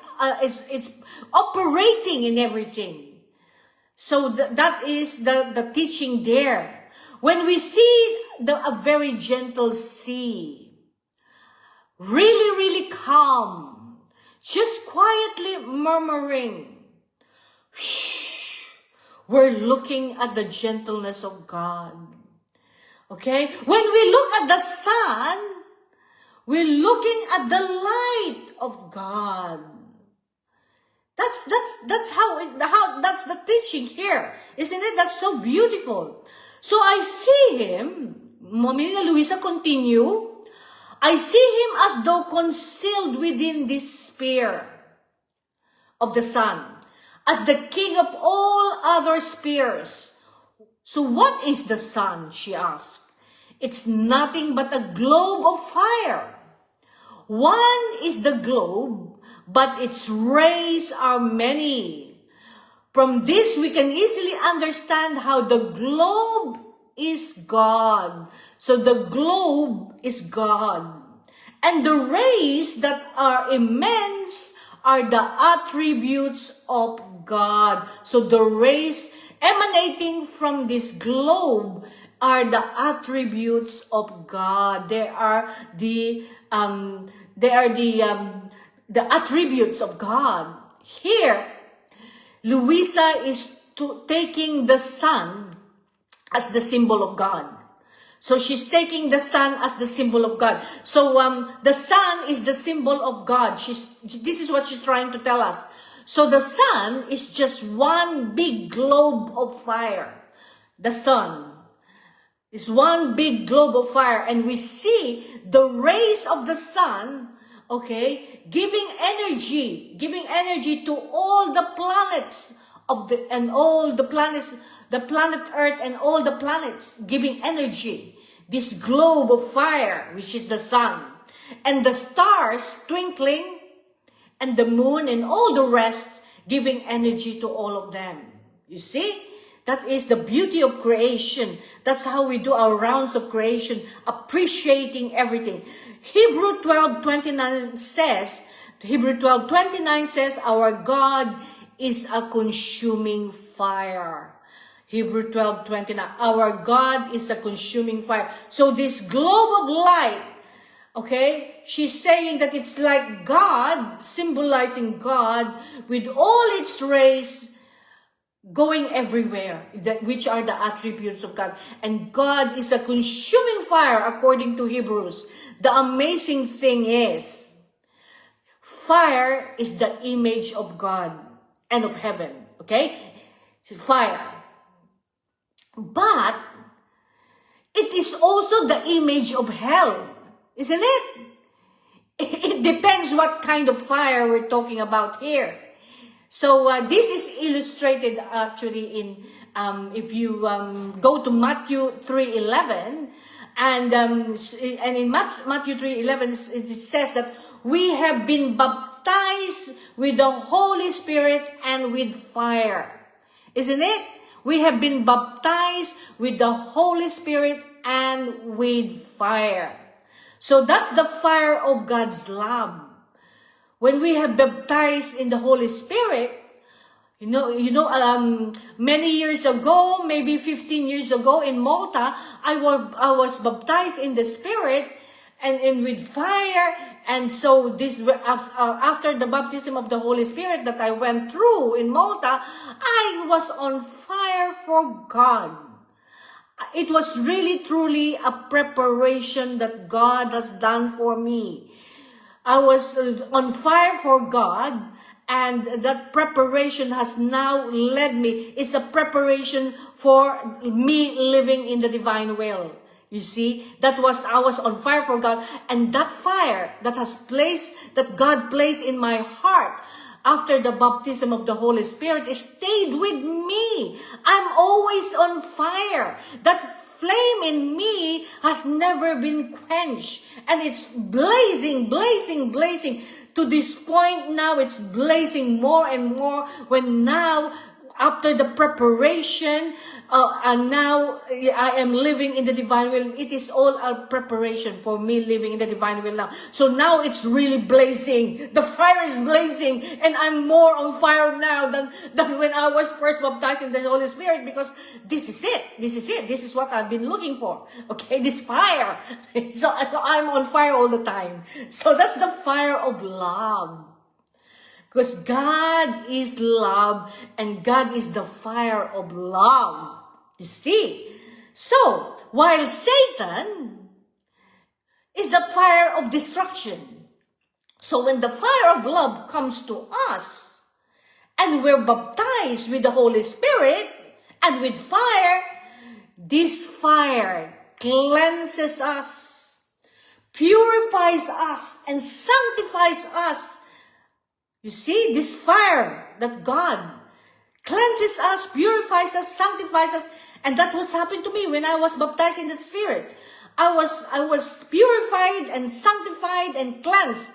operating in everything. So that is the teaching there. When we see a very gentle sea, really, really calm, just quietly murmuring, we're looking at the gentleness of God. Okay? When we look at the sun, we're looking at the light of God. That's that's the teaching here. Isn't it? That's so beautiful. So I see him, Mamina Luisa continue, I see him as though concealed within this sphere of the sun, as the king of all other spheres. So what is the sun, she asked. It's nothing but a globe of fire. One is the globe, but its rays are many. From this, we can easily understand how the globe is God. So the globe is God. And the rays that are immense are the attributes of God. So the rays emanating from this globe are the attributes of God. They are the attributes of God. Here, Luisa is taking the sun as the symbol of God. So she's taking the sun as the symbol of God. So the sun is the symbol of God. This is what she's trying to tell us. So the sun is just one big globe of fire. The sun is one big globe of fire, and we see the rays of the sun, okay, giving energy to all the planets the planet Earth and all the planets, giving energy. This globe of fire, which is the sun, and the stars twinkling, and the moon and all the rest, giving energy to all of them. You see? That is the beauty of creation. That's how we do our rounds of creation, appreciating everything. Hebrew 12:29 says, our God is a consuming fire. Hebrew 12:29, our God is a consuming fire. So this globe of light, okay, she's saying that it's like God, symbolizing God with all its rays going everywhere, which are the attributes of God. And God is a consuming fire according to Hebrews. The amazing thing is, fire is the image of God and of heaven, okay? Fire. But it is also the image of hell, isn't it? It depends what kind of fire we're talking about here. So this is illustrated actually in, if you go to Matthew 3:11, and in Matthew 3:11 it says that we have been baptized with the Holy Spirit and with fire. Isn't it? We have been baptized with the Holy Spirit and with fire. So that's the fire of God's love. When we have baptized in the Holy Spirit, many years ago, maybe 15 years ago in Malta, I was baptized in the Spirit and with fire. And so this after the baptism of the Holy Spirit that I went through in Malta, I was on fire for God. It was really truly a preparation that God has done for me. I was on fire for God, and that preparation has now led me. It's a preparation for me living in the divine will. You see, I was on fire for God, and that fire that God placed in my heart after the baptism of the Holy Spirit stayed with me. I'm always on fire. That flame in me has never been quenched, and it's blazing, blazing, blazing. To this point now, it's blazing more and more when now, after the preparation, and now I am living in the divine will. It is all a preparation for me living in the divine will now. So now it's really blazing. The fire is blazing, and I'm more on fire now than when I was first baptized in the Holy Spirit, because this is it. This is it. This is what I've been looking for. Okay, this fire. So I'm on fire all the time. So that's the fire of love. Because God is love, and God is the fire of love. You see? So, while Satan is the fire of destruction. So when the fire of love comes to us, and we're baptized with the Holy Spirit and with fire, this fire cleanses us, purifies us, and sanctifies us. You see, this fire that God cleanses us, purifies us, sanctifies us, and that's what's happened to me when I was baptized in the Spirit. I was purified and sanctified and cleansed.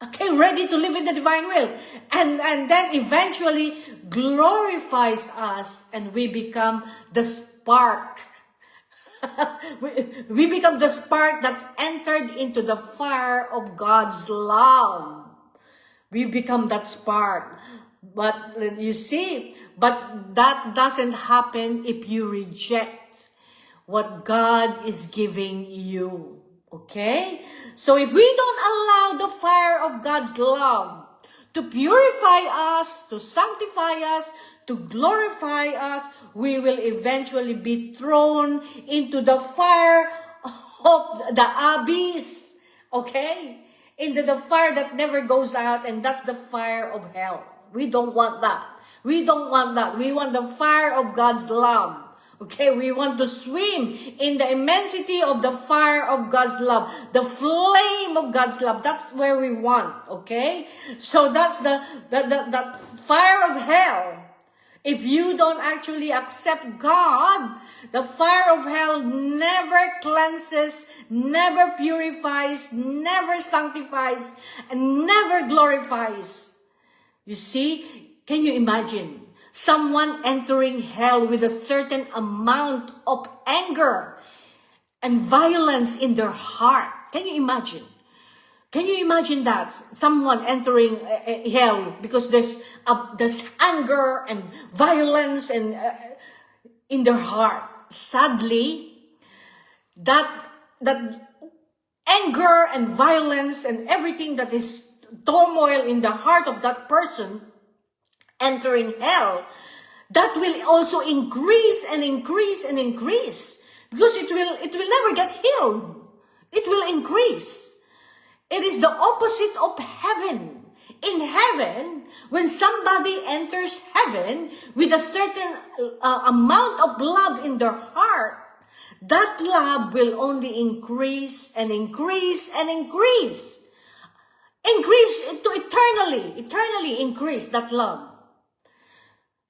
Okay, ready to live in the divine will. And then eventually glorifies us, and we become the spark. we become the spark that entered into the fire of God's love. We become that spark. But you see, but that doesn't happen if you reject what God is giving you. Okay? So if we don't allow the fire of God's love to purify us, to sanctify us, to glorify us, we will eventually be thrown into the fire of the abyss. Okay? Into the fire that never goes out, and that's the fire of hell. We don't want that. We don't want that. We want the fire of God's love. Okay, we want to swim in the immensity of the fire of God's love, the flame of God's love. That's where we want. Okay, so that's the fire of hell. If you don't actually accept God, the fire of hell never cleanses, never purifies, never sanctifies, and never glorifies. You see, can you imagine? someone entering hell with a certain amount of anger and violence in their heart. Can you imagine? Can you imagine that? Someone entering hell because there's anger and violence and in their heart. Sadly, that anger and violence and everything that is turmoil in the heart of that person entering hell, that will also increase and increase and increase, because it will never get healed. It will increase. It is the opposite of heaven. In heaven, when somebody enters heaven with a certain amount of love in their heart, that love will only increase and increase and increase. Increase to eternally increase that love.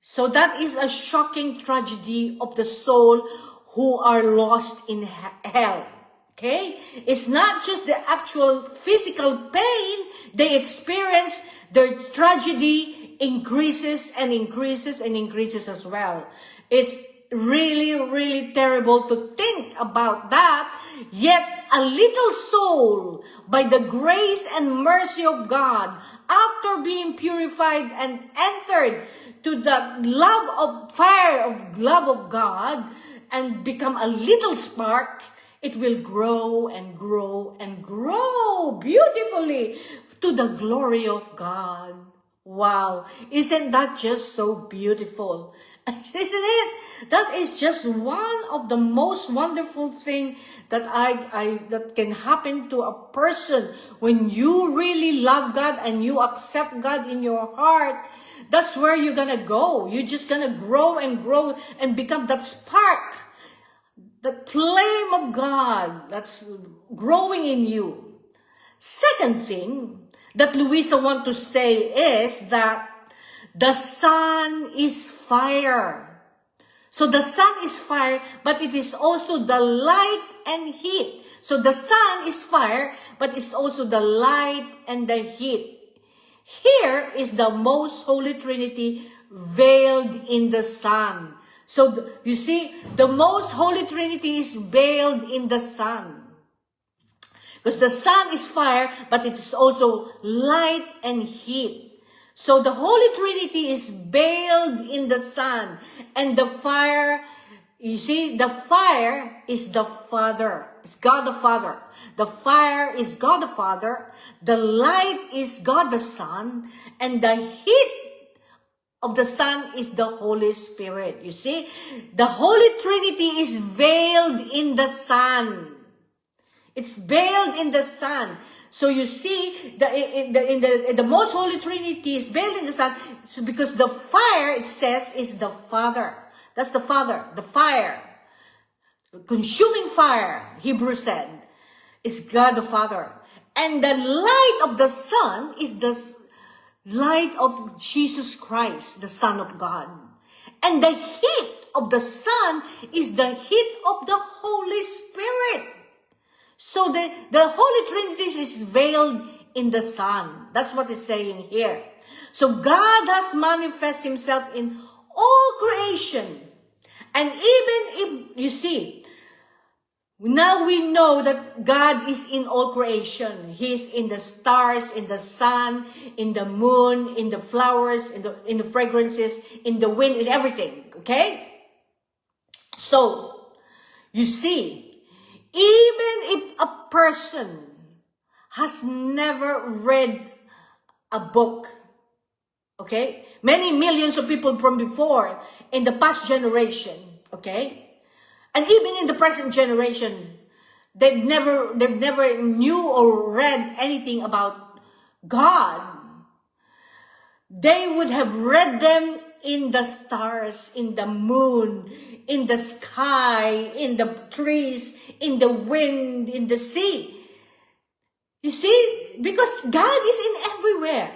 So that is a shocking tragedy of the soul who are lost in hell. Okay? It's not just the actual physical pain they experience, their tragedy increases and increases and increases as well. It's really, really terrible to think about that. Yet a little soul, by the grace and mercy of God, after being purified and entered to the fire of God, and become a little spark, it will grow and grow and grow beautifully to the glory of God. Wow, isn't that just so beautiful? Isn't it? That is just one of the most wonderful thing that that can happen to a person when you really love God and you accept God in your heart. That's where you're gonna go. You're just gonna grow and grow and become that spark, the flame of God that's growing in you. Second thing that Luisa wants to say is that the sun is fire. So the sun is fire, but it is also the light and heat. So the sun is fire, but it's also the light and the heat. Here is the most holy Trinity veiled in the sun. So you see, the most holy Trinity is veiled in the sun. Because the sun is fire, but it's also light and heat. So the Holy Trinity is veiled in the sun. And the fire, you see, the fire is the Father. It's God the Father. The fire is God the Father. The light is God the Son. And the heat of the sun is the Holy Spirit. You see, the Holy Trinity is veiled in the sun. It's veiled in the sun. So you see, the most holy Trinity is veiled in the sun, so because the fire, it says, is the Father. That's the Father, the fire. Consuming fire, Hebrews said, is God the Father. And the light of the sun is the light of Jesus Christ, the Son of God. And the heat of the sun is the heat of the Holy Spirit. So the Holy Trinity is veiled in the sun. That's what it's saying here. So God has manifested himself in all creation. And even if, you see, now we know that God is in all creation. He is in the stars, in the sun, in the moon, in the flowers, in the fragrances, in the wind, in everything. Okay? So, you see, even if a person has never read a book, okay? Many millions of people from before, in the past generation, okay? And even in the present generation, they've never knew or read anything about God. They would have read them in the stars, in the moon, in the sky, in the trees, in the wind, in the sea. You see, because God is in everywhere.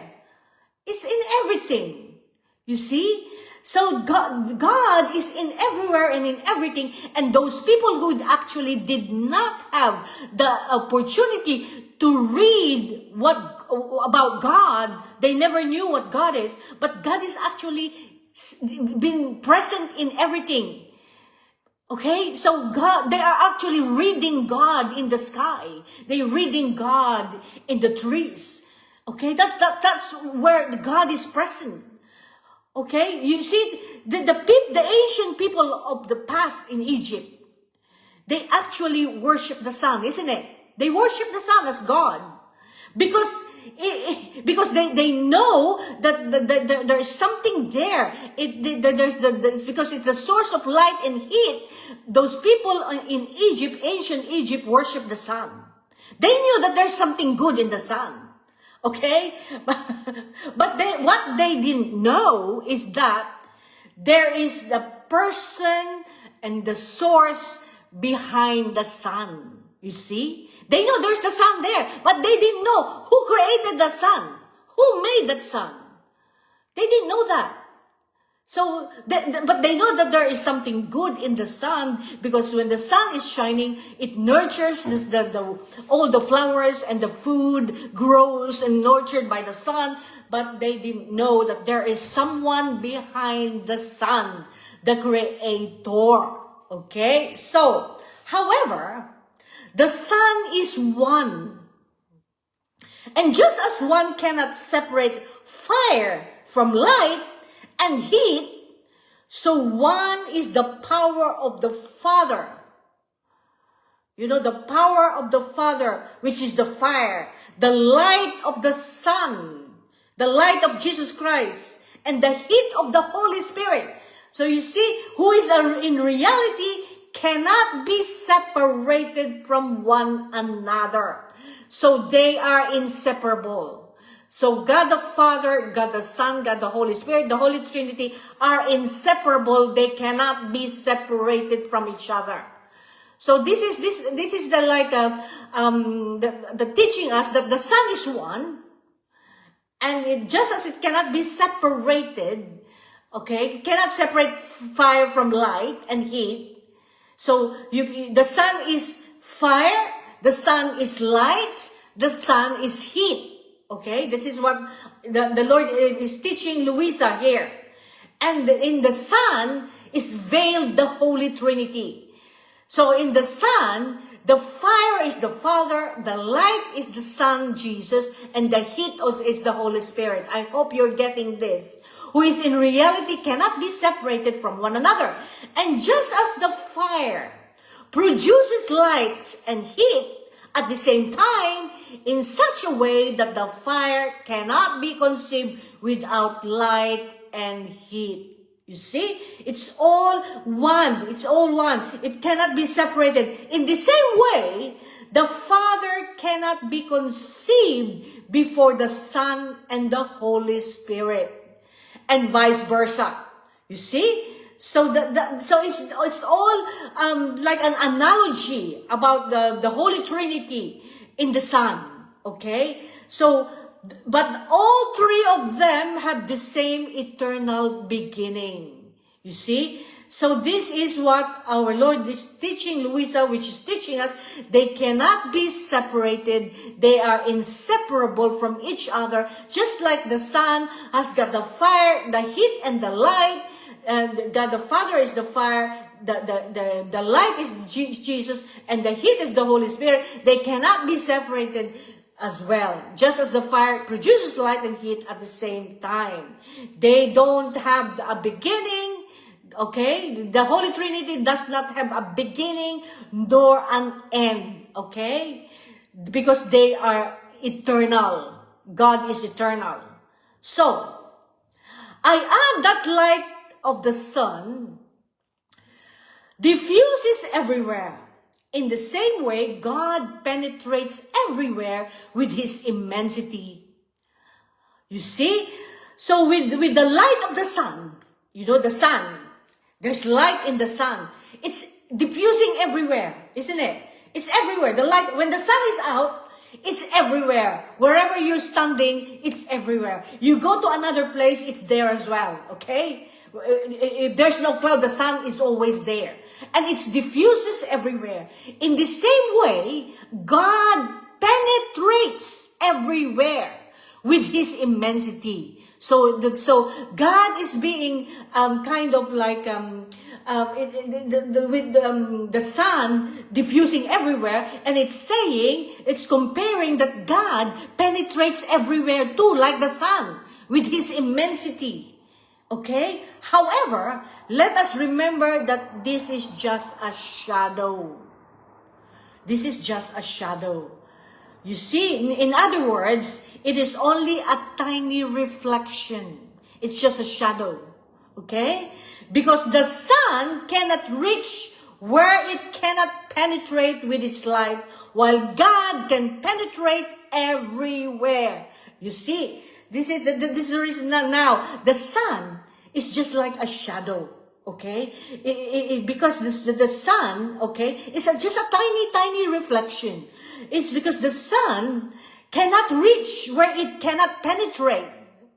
It's in everything. You see? So God is in everywhere and in everything. And those people who actually did not have the opportunity to read about God, they never knew what God is. But God is actually been present in everything. Okay, so God, they are actually reading God in the sky. They're reading God in the trees. Okay, that's where God is present. Okay, you see, the ancient people of the past in Egypt, they actually worship the sun, isn't it? They worship the sun as God. Because they know that there's something there. It's because it's the source of light and heat. Those people in Egypt, ancient Egypt, worship the sun. They knew that there's something good in the sun. Okay? But what they didn't know is that there is the person and the source behind the sun. You see? They know there's the sun there, but they didn't know who created the sun, who made that sun. They didn't know that. So, but they know that there is something good in the sun, because when the sun is shining, it nurtures all the flowers, and the food grows and nurtured by the sun. But they didn't know that there is someone behind the sun, the creator. Okay? So, however, the sun is one. And just as one cannot separate fire from light and heat, so one is the power of the Father. You know, the power of the Father, which is the fire, the light of the Son, the light of Jesus Christ, and the heat of the Holy Spirit. So you see, who is in reality cannot be separated from one another. So they are inseparable. So God the Father, God the Son, God the Holy Spirit, the Holy Trinity are inseparable. They cannot be separated from each other. So this is the teaching us that the sun is one, and just as it cannot be separated, okay, it cannot separate fire from light and heat. So the sun is fire, the sun is light, the sun is heat. Okay, this is what the Lord is teaching Luisa here. And in the sun is veiled the Holy Trinity. So in the sun, the fire is the Father, the light is the Son, Jesus, and the heat is the Holy Spirit. I hope you're getting this. Who is in reality cannot be separated from one another. And just as the fire produces light and heat at the same time, in such a way that the fire cannot be conceived without light and heat. You see, it's all one. It's all one. It cannot be separated. In the same way, the Father cannot be conceived before the Son and the Holy Spirit, and vice versa. You see, so so it's all like an analogy about the Holy Trinity in the Son. Okay, so. But all three of them have the same eternal beginning. You see? So this is what our Lord is teaching Luisa, which is teaching us. They cannot be separated. They are inseparable from each other. Just like the sun has got the fire, the heat, and the light. God the Father is the fire. The light is Jesus. And the heat is the Holy Spirit. They cannot be separated as well. Just as the fire produces light and heat at the same time. They don't have a beginning. Okay? The Holy Trinity does not have a beginning nor an end. Okay? Because they are eternal. God is eternal. So, I add that light of the sun diffuses everywhere. In the same way, God penetrates everywhere with His immensity. You see? So with the light of the sun, you know the sun, there's light in the sun. It's diffusing everywhere, isn't it? It's everywhere. The light, when the sun is out, it's everywhere. Wherever you're standing, it's everywhere. You go to another place, it's there as well, okay? If there's no cloud, the sun is always there. And it diffuses everywhere. In the same way, God penetrates everywhere with His immensity. So God is being kind of like with the sun diffusing everywhere, and it's comparing that God penetrates everywhere too, like the sun, with His immensity. Okay? However, let us remember that this is just a shadow. This is just a shadow. You see, in other words, it is only a tiny reflection. It's just a shadow. Okay? Because the sun cannot reach where it cannot penetrate with its light, while God can penetrate everywhere. You see, this is the reason now. The sun is just like a shadow. Okay? Because the sun, okay, is just a tiny reflection. It's because the sun cannot reach where it cannot penetrate,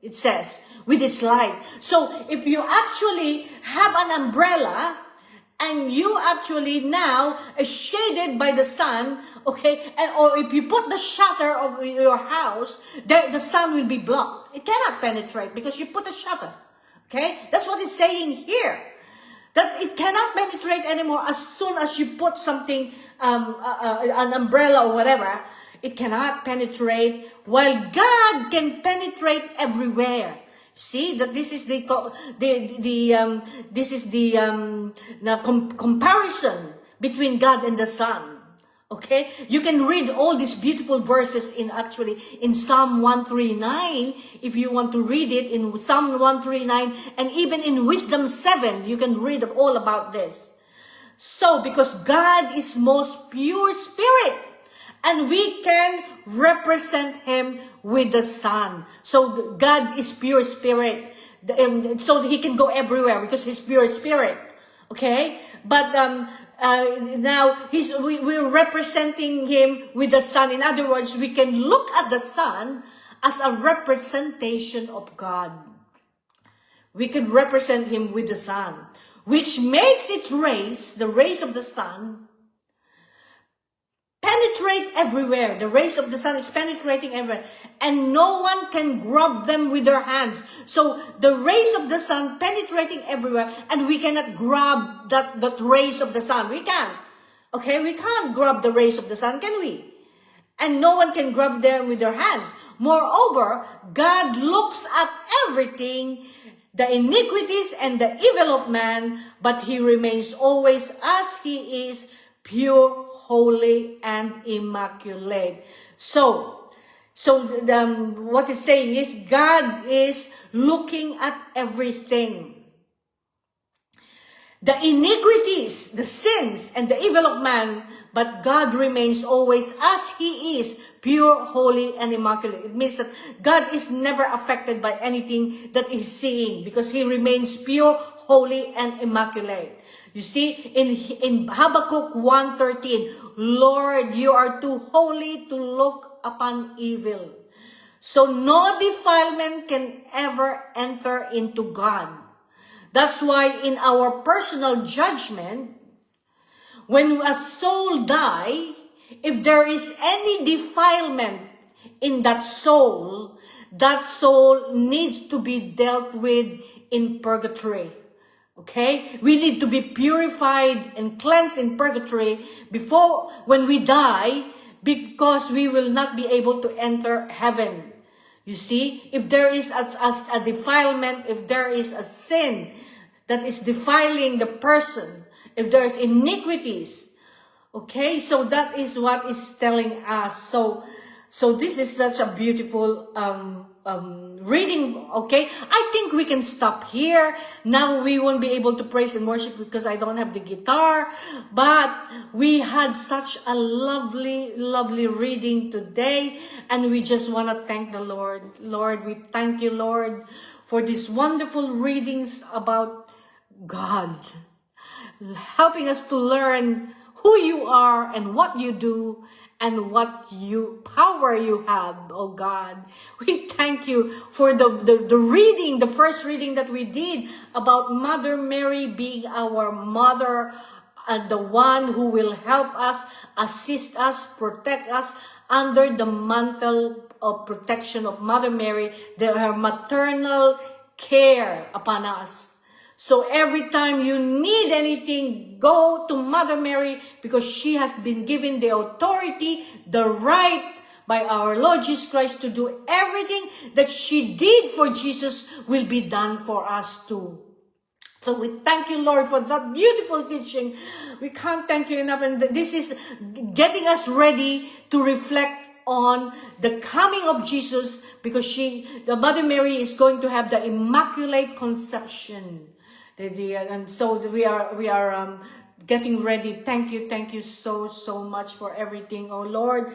it says, with its light. So if you actually have an umbrella and you actually now are shaded by the sun, okay, or if you put the shutter of your house, the sun will be blocked. It cannot penetrate because you put a shutter. Okay? That's what it's saying here. That it cannot penetrate anymore as soon as you put something, an umbrella or whatever. It cannot penetrate, while God can penetrate everywhere. See that this is the comparison between God and the sun. Okay, you can read all these beautiful verses in Psalm 139 if you want to read it in Psalm 139, and even in Wisdom 7 you can read all about this. So because God is most pure spirit, and we can represent Him with the sun. So God is pure spirit, so He can go everywhere because He's pure spirit. Okay, but now we're representing Him with the sun. In other words, we can look at the sun as a representation of God. We can represent Him with the sun, which makes its rays, the rays of the sun, penetrate everywhere. The rays of the sun is penetrating everywhere, and no one can grab them with their hands. So the rays of the sun penetrating everywhere, and we cannot grab that rays of the sun. We can't. Okay, we can't grab the rays of the sun, can we? And no one can grab them with their hands. Moreover, God looks at everything, the iniquities and the evil of man, but He remains always as He is, pure, holy, and immaculate. So what it's saying is God is looking at everything. The iniquities, the sins, and the evil of man, but God remains always as He is, pure, holy, and immaculate. It means that God is never affected by anything that is seeing because He remains pure, holy, and immaculate. You see, in Habakkuk 1:13, Lord, you are too holy to look upon evil. So no defilement can ever enter into God. That's why in our personal judgment, when a soul dies, if there is any defilement in that soul needs to be dealt with in purgatory. Okay? We need to be purified and cleansed in purgatory before when we die, because we will not be able to enter heaven. You see, if there is a defilement, if there is a sin that is defiling the person, if there is iniquities, okay, so that is what is telling us. So this is such a beautiful reading, okay? I think we can stop here. Now we won't be able to praise and worship because I don't have the guitar. But we had such a lovely, lovely reading today. And we just want to thank the Lord. Lord, we thank you, Lord, for these wonderful readings about God. Helping us to learn who you are and what you do, and what power you have, oh God. We thank you for the reading, the first reading that we did about Mother Mary being our mother, and the one who will help us, assist us, protect us, under the mantle of protection of Mother Mary, her maternal care upon us. So every time you need anything, go to Mother Mary, because she has been given the authority, the right by our Lord Jesus Christ to do everything that she did for Jesus will be done for us too. So we thank you, Lord, for that beautiful teaching. We can't thank you enough. And this is getting us ready to reflect on the coming of Jesus, because the Mother Mary is going to have the Immaculate Conception. And so we are getting ready. Thank you so much for everything, oh Lord.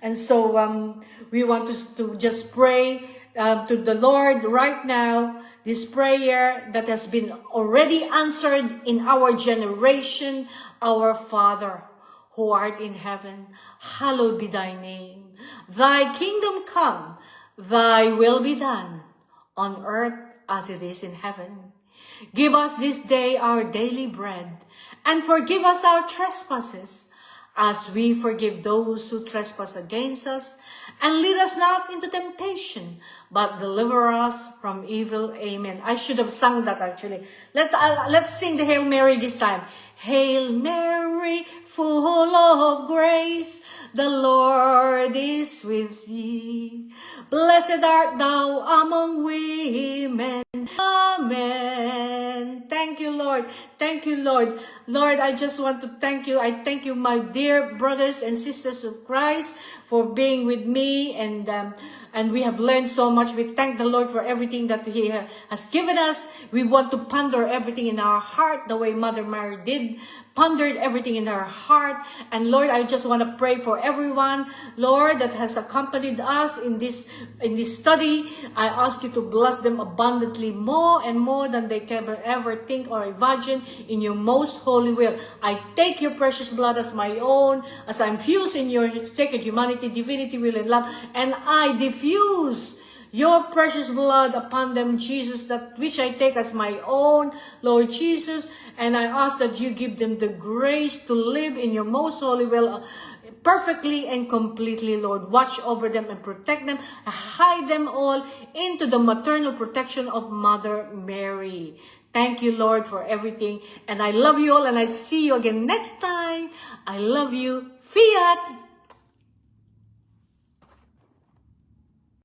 And so we want to just pray to the Lord right now, this prayer that has been already answered in our generation. Our Father, who art in heaven, hallowed be thy name. Thy kingdom come, thy will be done, on earth as it is in heaven. Give us this day our daily bread, and forgive us our trespasses, as we forgive those who trespass against us. And lead us not into temptation, but deliver us from evil. Amen. I should have sung that actually. Let's sing the Hail Mary this time. Hail Mary, full of grace, the Lord is with thee. Blessed art thou among women. Amen. Thank you, Lord. Thank you, Lord. Lord, I just want to thank you. I thank you, my dear brothers and sisters of Christ, for being with me, and we have learned so much. We thank the Lord for everything that He has given us. We want to ponder everything in our heart the way Mother Mary did, pondered everything in her heart. And Lord, I just want to pray for everyone, Lord, that has accompanied us in this study. I ask you to bless them abundantly, more and more than they can ever think or imagine, in your most holy will. I take your precious blood as my own, as I'm fused in your sacred humanity, divinity, will, and love, and I diffuse your precious blood upon them, Jesus, that which I take as my own, Lord Jesus. And I ask that you give them the grace to live in your most holy will, perfectly and completely, Lord. Watch over them and protect them. Hide them all into the maternal protection of Mother Mary. Thank you, Lord, for everything. And I love you all, and I'll see you again next time. I love you. Fiat.